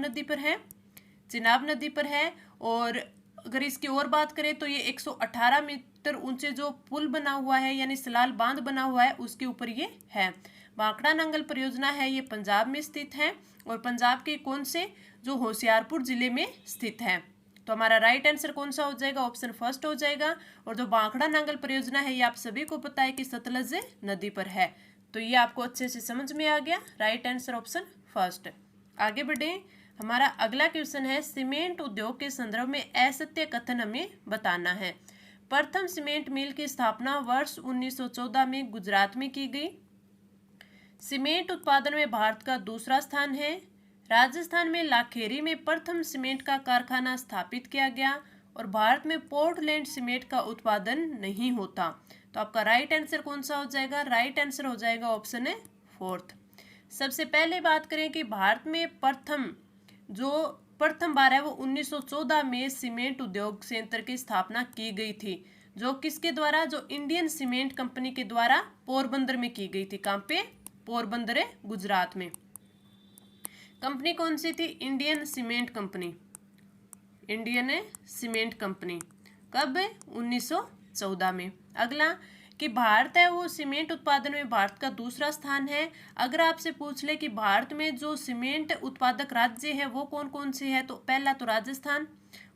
नदी पर है। और अगर इसकी और बात करें तो ये 118 मीटर ऊंचे जो पुल बना हुआ है, यानी सलाल बांध बना हुआ है, उसके ऊपर ये है। भाखड़ा नंगल परियोजना है, ये पंजाब में स्थित है, और पंजाब के कौन से, जो होशियारपुर जिले में स्थित है। तो हमारा राइट आंसर कौन सा हो जाएगा, ऑप्शन फर्स्ट हो जाएगा। और जो भाखड़ा नंगल परियोजना है ये आप सभी को पता है कि सतलज नदी पर है। तो ये आपको अच्छे से समझ में आ गया, राइट आंसर ऑप्शन फर्स्ट। आगे बढ़े, हमारा अगला क्वेश्चन है सीमेंट उद्योग के संदर्भ में असत्य कथन हमें बताना है। प्रथम सीमेंट मिल की स्थापना वर्ष 1914 में गुजरात में की गई। सीमेंट उत्पादन में भारत का दूसरा स्थान है। राजस्थान में लाखेरी में प्रथम सीमेंट का कारखाना स्थापित किया गया, और भारत में पोर्टलैंड सीमेंट का उत्पादन नहीं होता। तो आपका राइट आंसर कौन सा हो जाएगा, राइट आंसर हो जाएगा ऑप्शन है फोर्थ। सबसे पहले बात करें कि भारत में प्रथम बार है वो 1914 में सीमेंट उद्योग संयंत्र की स्थापना की गई थी, जो किसके द्वारा, जो इंडियन सीमेंट कंपनी के द्वारा पोरबंदर में की गई थी। कहाँ पे, पोरबंदर है गुजरात में। कंपनी कौन सी थी, इंडियन सीमेंट कंपनी। कब, 1914 में। अगला कि भारत है वो सीमेंट उत्पादन में भारत का दूसरा स्थान है। अगर आपसे पूछ ले कि भारत में जो सीमेंट उत्पादक राज्य है वो कौन कौन से है, तो पहला तो राजस्थान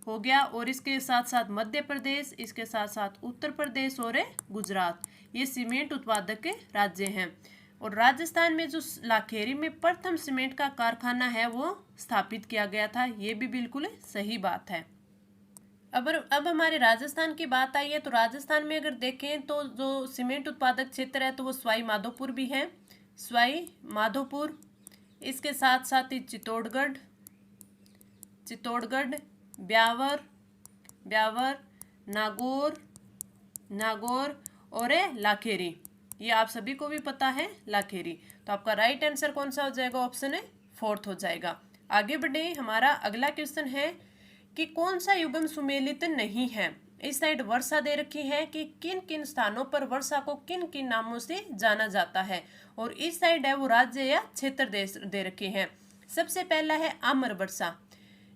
हो गया, और इसके साथ साथ मध्य प्रदेश, इसके साथ साथ उत्तर प्रदेश और गुजरात, ये सीमेंट उत्पादक राज्य हैं। और राजस्थान में जो लाखेरी में प्रथम सीमेंट का कारखाना है वो स्थापित किया गया था, ये भी बिल्कुल सही बात है। अब हमारे राजस्थान की बात आई है, तो राजस्थान में अगर देखें तो जो सीमेंट उत्पादक क्षेत्र है तो वो सवाई माधोपुर भी है, सवाई माधोपुर, इसके साथ साथ ही चित्तौड़गढ़, ब्यावर, नागौर और लाखेरी, ये आप सभी को भी पता है लाखेरी। तो आपका राइट आंसर कौन सा हो जाएगा, ऑप्शन है फोर्थ हो जाएगा। आगे बढ़े, हमारा अगला क्वेश्चन है कि कौन सा युग्म सुमेलित नहीं है। इस साइड वर्षा दे रखी है कि किन किन स्थानों पर वर्षा को किन किन नामों से जाना जाता है, और इस साइड है वो राज्य या क्षेत्र दे रखे हैं। सबसे पहला है आम्र वर्षा।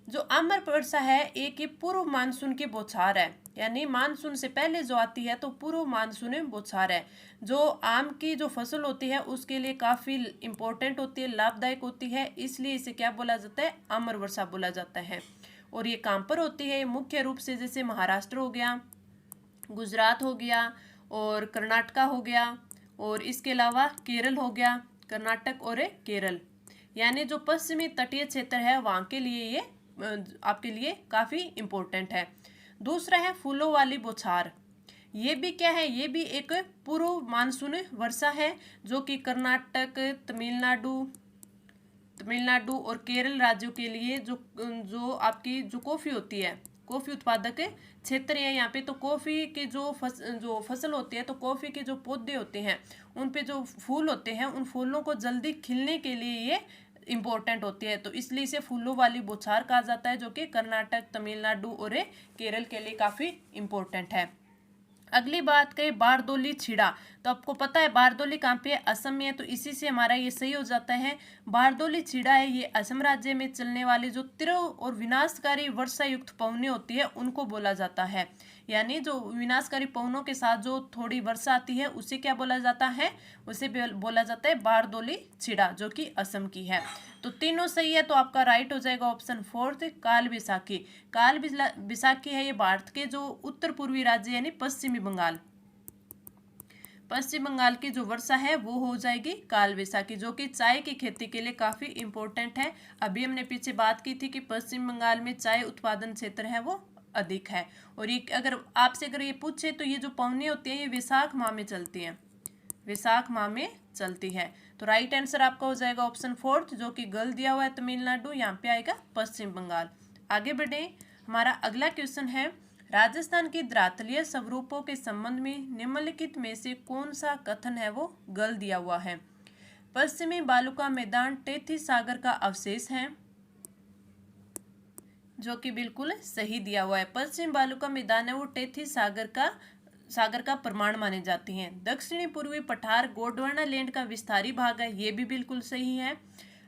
जो आम्र वर्षा है एक ये पूर्व मानसून की बौछार है, यानी मानसून से पहले जो आती है तो पूर्व मानसून बौछार है, जो आम की जो फसल होती है उसके लिए काफ़ी इम्पोर्टेंट होती है, लाभदायक होती है, इसलिए इसे क्या बोला जाता है, आम्र वर्षा बोला जाता है। और ये कहाँ पर होती है, मुख्य रूप से जैसे महाराष्ट्र हो गया, गुजरात हो गया और कर्नाटका हो गया, और इसके अलावा केरल हो गया, कर्नाटक और केरल, यानी जो पश्चिमी तटीय क्षेत्र है वहाँ के लिए ये आपके लिए काफ़ी इम्पोर्टेंट है। दूसरा है फूलों वाली बौछार। ये भी क्या है, ये भी एक पूर्व मानसून वर्षा है, जो कि कर्नाटक, तमिलनाडु और केरल राज्यों के लिए जो आपकी जो कॉफ़ी होती है, कॉफ़ी उत्पादक क्षेत्र है यहाँ पे, तो कॉफ़ी के जो फसल होती है, तो कॉफ़ी के जो पौधे होते हैं उन पे जो फूल होते हैं, उन फूलों को जल्दी खिलने के लिए ये इम्पोर्टेंट होती है, तो इसलिए इसे फूलों वाली बौछार कहा जाता है, जो कि कर्नाटक, तमिलनाडु और केरल के लिए काफ़ी इम्पोर्टेंट है। अगली बात करें बारदोली छिड़ा, तो आपको पता है बारदोली कहाँ पे है, असम में है, तो इसी से हमारा ये सही हो जाता है। बारदोली छिड़ा है, ये असम राज्य में चलने वाली जो तीव्र और विनाशकारी वर्षा युक्त पवनें होती है उनको बोला जाता है। यानी जो विनाशकारी पवनों के साथ जो थोड़ी वर्षा आती है उसे क्या बोला जाता है, उसे बोला जाता है बारदोली छिड़ा, जो कि असम की है। तो तीनों सही है, तो आपका राइट हो जाएगा ऑप्शन फोर्थ, काल बैसाखी। काल बैसाखी है ये भारत के जो उत्तर पूर्वी राज्य यानी पश्चिमी बंगाल, पश्चिम बंगाल की जो वर्षा है वो हो जाएगी काल बैसाखी, जो कि चाय की खेती के लिए काफी इंपॉर्टेंट है। अभी हमने पीछे बात की थी कि पश्चिम बंगाल में चाय उत्पादन क्षेत्र है वो अधिक है। और ये अगर आपसे अगर ये पूछे तो ये जो पवनी होती है ये वैशाख माह में चलती है, वैशाख माह में चलती है। तो राइट आंसर आपका हो जाएगा ऑप्शन फोर्थ, जो कि गल दिया हुआ है तमिलनाडु, यहाँ पे आएगा पश्चिम बंगाल। आगे बढ़े, हमारा अगला क्वेश्चन है, राजस्थान की धरातलीय स्वरूपों के संबंध में निम्नलिखित में से कौन सा कथन है वो गल दिया हुआ है। पश्चिमी बालू का मैदान टेथी सागर का अवशेष है, जो कि बिल्कुल सही दिया हुआ है। पश्चिम बालू का मैदान है वो टेथी सागर का प्रमाण माने जाती हैं। दक्षिणी पूर्वी पठार गोंडवाना लैंड का विस्तारी भाग है, ये भी बिल्कुल सही है।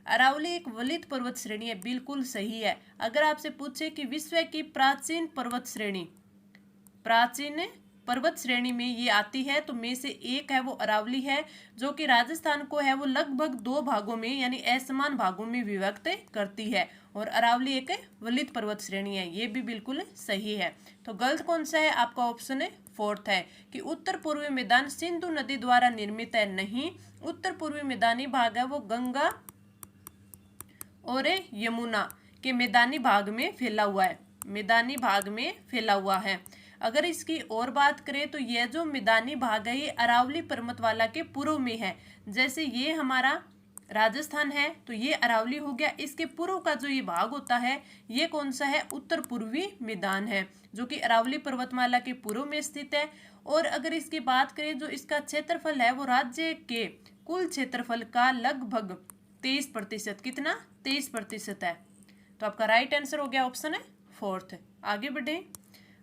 अरावली एक वलित पर्वत श्रेणी है, बिल्कुल सही है। अगर आपसे पूछे कि विश्व की प्राचीन पर्वत श्रेणी में ये आती है, तो में से एक है वो अरावली है, जो कि राजस्थान को है वो लगभग 2 भागों में यानी असमान भागों में विभक्त करती है। और अरावली एक वलित पर्वत श्रेणी है, ये भी बिल्कुल सही है। तो गलत कौन सा है, आपका ऑप्शन है फोर्थ है कि उत्तर पूर्वी मैदान सिंधु नदी द्वारा निर्मित है। नहीं, उत्तर पूर्वी मैदानी भाग है वो गंगा और यमुना के मैदानी भाग में फैला हुआ है, मैदानी भाग में फैला हुआ है। अगर इसकी और बात करें तो यह जो मैदानी भाग है ये अरावली पर्वतमाला के पूर्व में है। जैसे ये हमारा राजस्थान है तो ये अरावली हो गया, इसके पूर्व का जो ये भाग होता है ये कौन सा है, उत्तर पूर्वी मैदान है, जो कि अरावली पर्वतमाला के पूर्व में स्थित है। और अगर इसकी बात करें जो इसका क्षेत्रफल है वो राज्य के कुल क्षेत्रफल का लगभग 23%, कितना 23% है। तो आपका राइट आंसर हो गया ऑप्शन है फोर्थ। आगे बढ़े,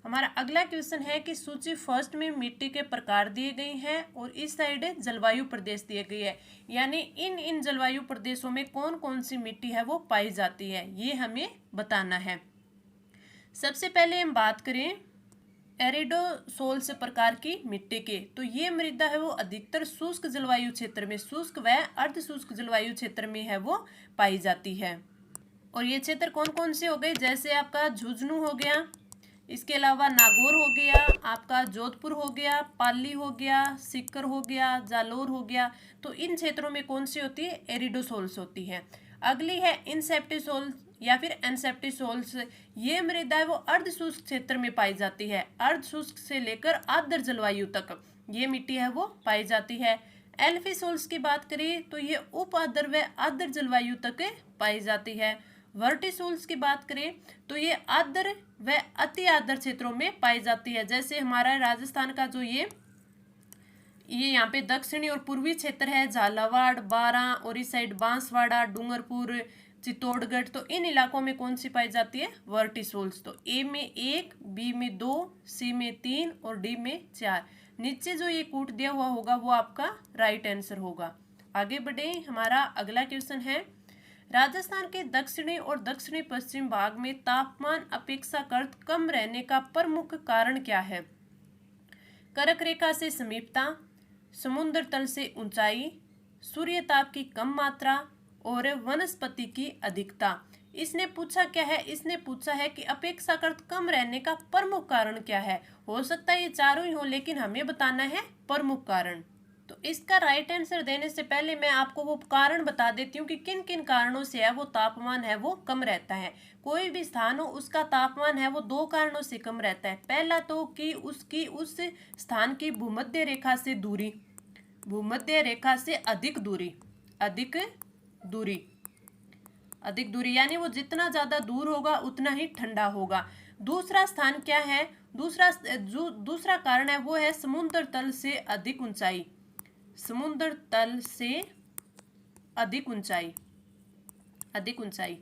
हमारा अगला क्वेश्चन है कि सूची फर्स्ट में मिट्टी के प्रकार दिए गए हैं और इस साइड जलवायु प्रदेश दिए गए हैं, यानी इन जलवायु प्रदेशों में कौन कौन सी मिट्टी है वो पाई जाती है, ये हमें बताना है। सबसे पहले हम बात करें एरिडोसोल्स प्रकार की मिट्टी के, तो ये मृदा है वो अधिकतर शुष्क जलवायु क्षेत्र में, शुष्क व अर्ध शुष्क जलवायु क्षेत्र में है वो पाई जाती है। और ये क्षेत्र कौन कौन से हो गए, जैसे आपका झुंझुनू हो गया, इसके अलावा नागौर हो गया, आपका जोधपुर हो गया, पाली हो गया, सीकर हो गया, जालोर हो गया। तो इन क्षेत्रों में कौन सी होती है, एरिडोसोल्स होती है। अगली है इनसेप्टिसोल्स या फिर एनसेप्टिसोल्स, ये मृदा है वो अर्ध शुष्क क्षेत्र में पाई जाती है, अर्ध शुष्क से लेकर आर्द्र जलवायु तक ये मिट्टी है वो पाई जाती है। एल्फिसोल्स की बात करें तो ये उप आर्द्र व आर्द्र जलवायु तक पाई जाती है। वर्टिसोल्स की बात करें तो ये आर्द्र व अति आर्द्र क्षेत्रों में पाई जाती है। जैसे हमारा राजस्थान का जो ये यहाँ पे दक्षिणी और पूर्वी क्षेत्र है, झालावाड़, बारां और इस साइड बांसवाड़ा, डूंगरपुर, चित्तौड़गढ़, तो इन इलाकों में कौन सी पाई जाती है, वर्टिसोल्स। तो ए में 1, बी में 2, सी में 3 और डी में 4। नीचे जो ये कूट दिया हुआ होगा वो आपका राइट आंसर होगा। आगे बढ़े, हमारा अगला क्वेश्चन है, राजस्थान के दक्षिणी और दक्षिणी पश्चिम भाग में तापमान अपेक्षाकृत कम रहने का प्रमुख कारण क्या है। कर्क रेखा से समीपता, समुद्र तल से ऊंचाई, सूर्य ताप की कम मात्रा और वनस्पति की अधिकता। इसने पूछा क्या है, इसने पूछा है कि अपेक्षाकृत कम रहने का प्रमुख कारण क्या है। हो सकता है ये चारों ही हो, लेकिन हमें बताना है प्रमुख कारण। तो इसका राइट आंसर देने से पहले मैं आपको वो कारण बता देती हूँ कि किन किन कारणों से है वो तापमान है वो कम रहता है। कोई भी स्थान हो उसका तापमान है वो 2 कारणों से कम रहता है। पहला तो कि उसकी उस स्थान की भूमध्य रेखा से दूरी, भूमध्य रेखा से अधिक दूरी यानी वो जितना ज्यादा दूर होगा उतना ही ठंडा होगा। दूसरा स्थान क्या है, दूसरा कारण है वो है समुद्र तल से अधिक ऊंचाई, समुद्र तल से अधिक ऊंचाई।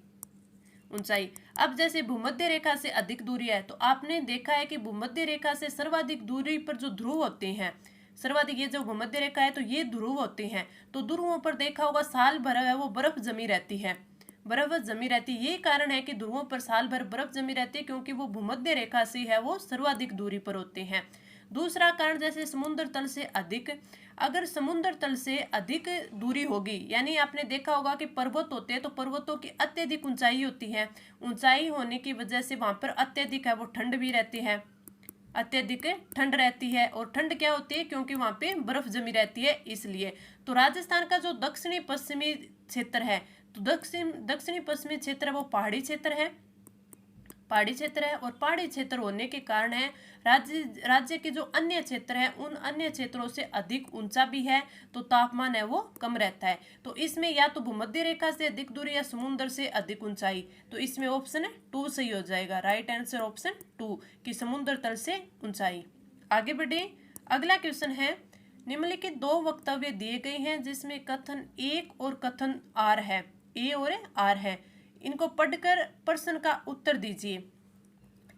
ऊंचाई। अब जैसे भूमध्य रेखा से अधिक दूरी है तो आपने देखा है कि भूमध्य रेखा से सर्वाधिक दूरी पर जो ध्रुव होते हैं, सर्वाधिक ये जो भूमध्य रेखा है तो ये ध्रुव होते हैं, तो ध्रुवों पर देखा होगा साल भर है वो बर्फ जमी रहती है, बर्फ जमी रहती है। यही कारण है कि ध्रुवों पर साल भर बर्फ जमी रहती है, क्योंकि वो भूमध्य रेखा से है वो सर्वाधिक दूरी पर होते हैं। दूसरा कारण जैसे समुद्र तल से अधिक, अगर समुद्र तल से अधिक दूरी होगी, यानी आपने देखा होगा कि पर्वत होते हैं तो पर्वतों की अत्यधिक ऊंचाई होती है, ऊंचाई होने की वजह से वहां पर अत्यधिक है वो ठंड भी रहती है, अत्यधिक ठंड रहती है। और ठंड क्या होती है, क्योंकि वहां पे बर्फ जमी रहती है इसलिए। तो राजस्थान का जो दक्षिणी पश्चिमी क्षेत्र है, तो दक्षिणी पश्चिमी क्षेत्र है वो पहाड़ी क्षेत्र है, पहाड़ी क्षेत्र है। और पहाड़ी क्षेत्र होने के कारण है राज्य के जो अन्य क्षेत्र है उन अन्य क्षेत्रों से अधिक ऊंचा भी है, तो तापमान है वो कम रहता है। तो इसमें या तो भूमध्य रेखा से अधिक दूरी या समुद्र से अधिक ऊंचाई, तो इसमें ऑप्शन है 2 सही हो जाएगा। राइट आंसर ऑप्शन 2 कि समुद्र तल से ऊंचाई। आगे बढ़े, अगला क्वेश्चन है, निम्नलिखित 2 वक्तव्य दिए गए हैं जिसमें कथन 1 और कथन आर है, ए और आर है, इनको पढ़कर प्रश्न का उत्तर दीजिए।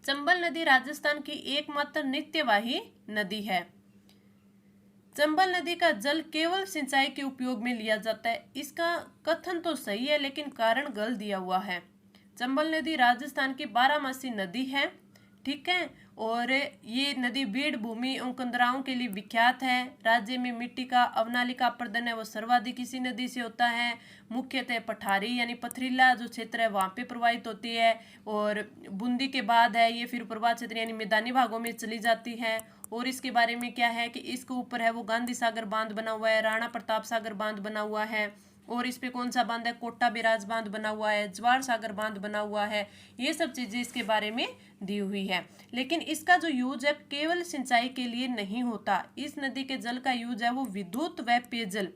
चंबल नदी राजस्थान की एकमात्र नित्यवाही नदी है। चंबल नदी का जल केवल सिंचाई के उपयोग में लिया जाता है, इसका कथन तो सही है लेकिन कारण गलत दिया हुआ है। चंबल नदी राजस्थान की 12मासी नदी है, ठीक है, और ये नदी बीड़ भूमि एवं कंदराओं के लिए विख्यात है। राज्य में मिट्टी का अवनालिका अपर्दन है वो सर्वाधिक इसी नदी से होता है। मुख्यतः पठारी यानी पथरीला जो क्षेत्र है वहाँ पे प्रवाहित होती है, और बूंदी के बाद है ये फिर प्रवाह क्षेत्र यानी मैदानी भागों में चली जाती है। और इसके बारे में क्या है कि इसके ऊपर है वो गांधी सागर बांध बना हुआ है, राणा प्रताप सागर बांध बना हुआ है, और इस पे कौन सा बांध है, कोटा बिराज बांध बना हुआ है, जवार सागर बांध बना हुआ है। ये सब चीजें इसके बारे में दी हुई है। लेकिन इसका जो यूज है केवल सिंचाई के लिए नहीं होता, इस नदी के जल का यूज है वो विद्युत व पेयजल,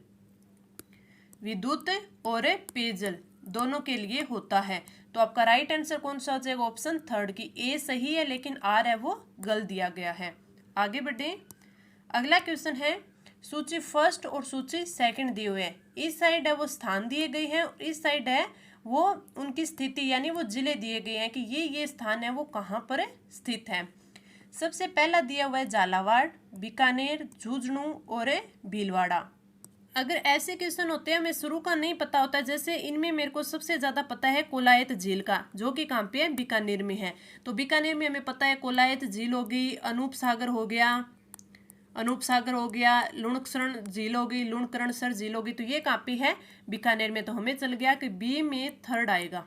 विद्युत और पेयजल दोनों के लिए होता है। तो आपका राइट आंसर कौन सा हो जाएगा, ऑप्शन 3 की ए सही है लेकिन आर है वो गलत दिया गया है। आगे बढ़े, अगला क्वेश्चन है, सूची फर्स्ट और सूची सेकंड दिए हुए हैं। इस साइड है वो स्थान दिए गए हैं और इस साइड है वो उनकी स्थिति यानी वो जिले दिए गए हैं कि ये स्थान है वो कहाँ पर स्थित है। सबसे पहला दिया हुआ है झालावाड़, बीकानेर, झुंझुनू और भीलवाड़ा। अगर ऐसे क्वेश्चन होते हैं हमें शुरू का नहीं पता होता, जैसे इनमें मेरे को सबसे ज्यादा पता है कोलायत झील का, जो कि कहाँ पे है, बीकानेर में है। तो बीकानेर में हमें पता है कोलायत झील होगी, अनूप सागर हो गया, अनूप सागर हो गया, लुणकरण झील होगी, लुणकरणसर झील होगी, तो ये कहाँ पे है, बीकानेर में। तो हमें चल गया कि बी में थर्ड आएगा,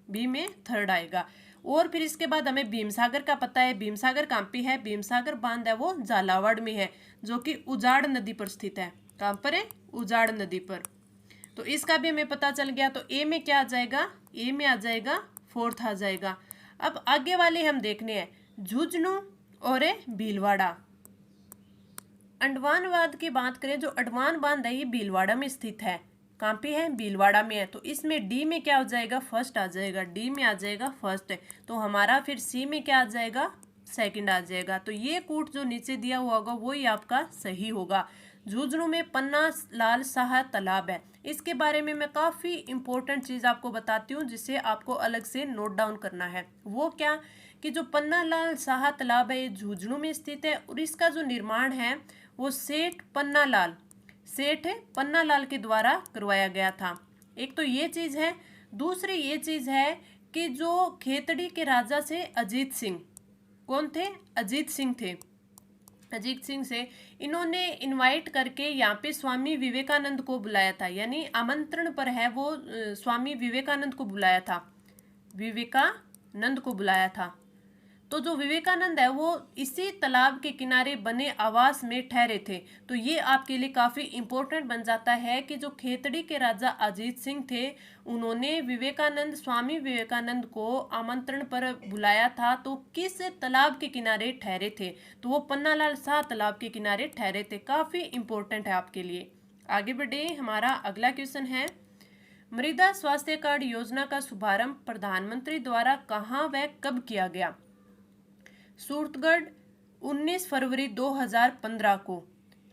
बी में थर्ड आएगा। और फिर इसके बाद हमें भीमसागर का पता है, भीमसागर कहाँ पे है, भीमसागर बांध है वो झालावाड़ में है, जो कि उजाड़ नदी पर स्थित है। कहाँ पर है, उजाड़ नदी पर। तो इसका भी हमें पता चल गया। तो ए में क्या आ जाएगा, ए में आ जाएगा फोर्थ आ जाएगा। अब आगे वाले हम देखने हैं, झुंझुनू और भीलवाड़ा। अंडमान बांध की बात करें, जो अंडमान बांध है ये भीलवाड़ा में स्थित है। कहाँ पे है, भीलवाड़ा में है। तो इसमें डी में क्या हो जाएगा, फर्स्ट आ जाएगा, डी में आ जाएगा फर्स्ट। तो हमारा फिर सी में क्या आ जाएगा, सेकंड आ जाएगा। तो ये कूट जो नीचे दिया हुआ होगा वही आपका सही होगा। झुंझुनू में पन्ना लाल शाह तालाब है। इसके बारे में मैं काफ़ी इंपॉर्टेंट चीज़ आपको बताती हूँ जिसे आपको अलग से नोट डाउन करना है। वो क्या कि जो पन्ना लाल शाह तालाब है ये झुंझुनू में स्थित है, और इसका जो निर्माण है वो सेठ पन्नालाल के द्वारा करवाया गया था। एक तो ये चीज़ है। दूसरी ये चीज़ है कि जो खेतड़ी के राजा से अजीत सिंह, कौन थे, अजीत सिंह थे, अजीत सिंह से इन्होंने इनवाइट करके यहाँ पे स्वामी विवेकानंद को बुलाया था, यानी आमंत्रण पर है वो स्वामी विवेकानंद को बुलाया था, विवेकानंद को बुलाया था। तो जो विवेकानंद है वो इसी तालाब के किनारे बने आवास में ठहरे थे। तो ये आपके लिए काफ़ी इम्पोर्टेंट बन जाता है कि जो खेतड़ी के राजा अजीत सिंह थे उन्होंने स्वामी विवेकानंद को आमंत्रण पर बुलाया था, तो किस तालाब के किनारे ठहरे थे, तो वो पन्नालाल शाह तालाब के किनारे ठहरे थे। काफ़ी इम्पोर्टेंट है आपके लिए। आगे बढ़े, हमारा अगला क्वेश्चन है, मृदा स्वास्थ्य कार्ड योजना का शुभारंभ प्रधानमंत्री द्वारा कहाँ व कब किया गया। सूरतगढ़ 19 फरवरी 2015 को,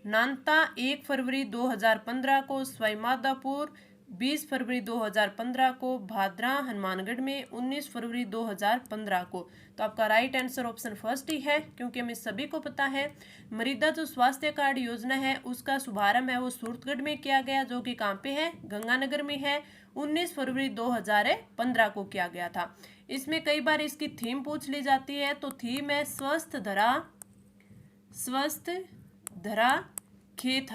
नानता 1 फरवरी 2015 को, सवाईमाधोपुर 20 फरवरी 2015 को, भादरा हनुमानगढ़ में 19 फरवरी 2015 को। तो आपका राइट आंसर ऑप्शन फर्स्ट ही है, क्योंकि हमें सभी को पता है मृदा जो स्वास्थ्य कार्ड योजना है उसका शुभारंभ है वो सूरतगढ़ में किया गया, जो कि कहाँ पे है, गंगानगर में है, 19 फरवरी 2015 को किया गया था। इसमें कई बार इसकी थीम पूछ ली जाती है, तो थीम है स्वस्थ धरा खेत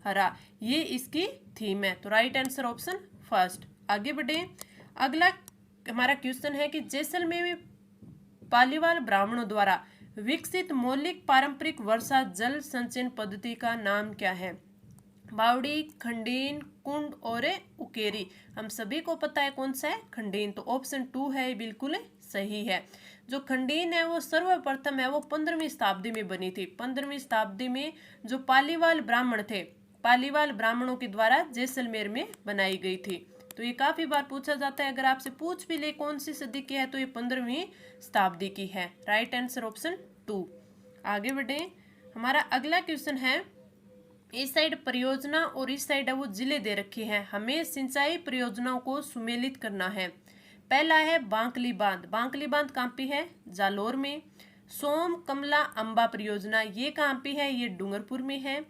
हरा, ये इसकी थीम है। तो राइट आंसर ऑप्शन फर्स्ट। आगे बढ़े, अगला हमारा क्वेश्चन है कि जैसलमेर में पालीवाल ब्राह्मणों द्वारा विकसित मौलिक पारंपरिक वर्षा जल संचयन पद्धति का नाम क्या है? बावड़ी, खंडीन, कुंड और उकेरी। हम सभी को पता है कौन सा है, खंडीन। तो ऑप्शन 2 है बिल्कुल सही है। जो खंडीन है वो सर्वप्रथम है वो 15वीं शताब्दी में बनी थी। 15वीं शताब्दी में जो पालीवाल ब्राह्मण थे, पालीवाल ब्राह्मणों के द्वारा जैसलमेर में बनाई गई थी। तो ये काफी बार पूछा जाता है, अगर आपसे पूछ भी ले कौन सी सदी की है तो ये 15वीं शताब्दी की है। Right answer option 2। आगे बढ़े, हमारा अगला क्वेश्चन है, इस साइड परियोजना और इस साइड है वो जिले दे रखे हैं, हमें सिंचाई परियोजनाओं को सुमेलित करना है। पहला है बांकली बांध। बांकली बांध कहाँ पे है, जालोर में। सोम कमला अंबा परियोजना ये कहाँ पे है, ये डूंगरपुर में है।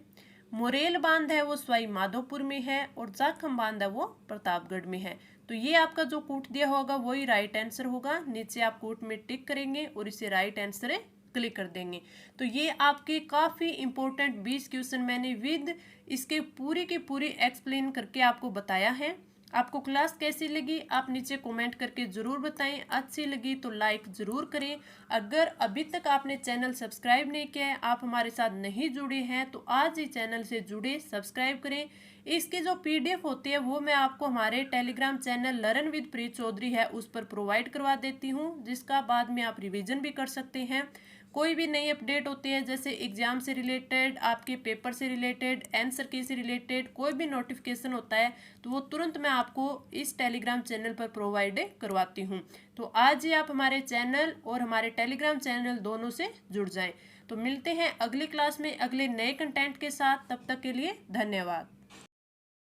मोरेल बांध है वो सवाई माधोपुर में है, और जाखम बांध है वो प्रतापगढ़ में है। तो ये आपका जो कूट दिया होगा वही राइट आंसर होगा। नीचे आप कूट में टिक करेंगे और इसे राइट आंसर क्लिक कर देंगे। तो ये आपके काफी इंपॉर्टेंट 20 क्वेश्चन मैंने विद इसके पूरी की पूरी एक्सप्लेन करके आपको बताया है। आपको क्लास कैसी लगी आप नीचे कमेंट करके जरूर बताएं। अच्छी लगी तो लाइक जरूर करें। अगर अभी तक आपने चैनल सब्सक्राइब नहीं किया है, आप हमारे साथ नहीं जुड़े हैं, तो आज ही चैनल से जुड़े, सब्सक्राइब करें। इसके जो पीडीएफ होती है वो मैं आपको हमारे टेलीग्राम चैनल लर्न विद प्री चौधरी है उस पर प्रोवाइड करवा देती हूँ, जिसका बाद में आप रिवीजन भी कर सकते हैं। कोई भी नई अपडेट होती है, जैसे एग्जाम से रिलेटेड, आपके पेपर से रिलेटेड, आंसर की से रिलेटेड कोई भी नोटिफिकेशन होता है तो वो तुरंत मैं आपको इस टेलीग्राम चैनल पर प्रोवाइड करवाती हूँ। तो आज ही आप हमारे चैनल और हमारे टेलीग्राम चैनल दोनों से जुड़ जाएं। तो मिलते हैं अगली क्लास में अगले नए कंटेंट के साथ, तब तक के लिए धन्यवाद।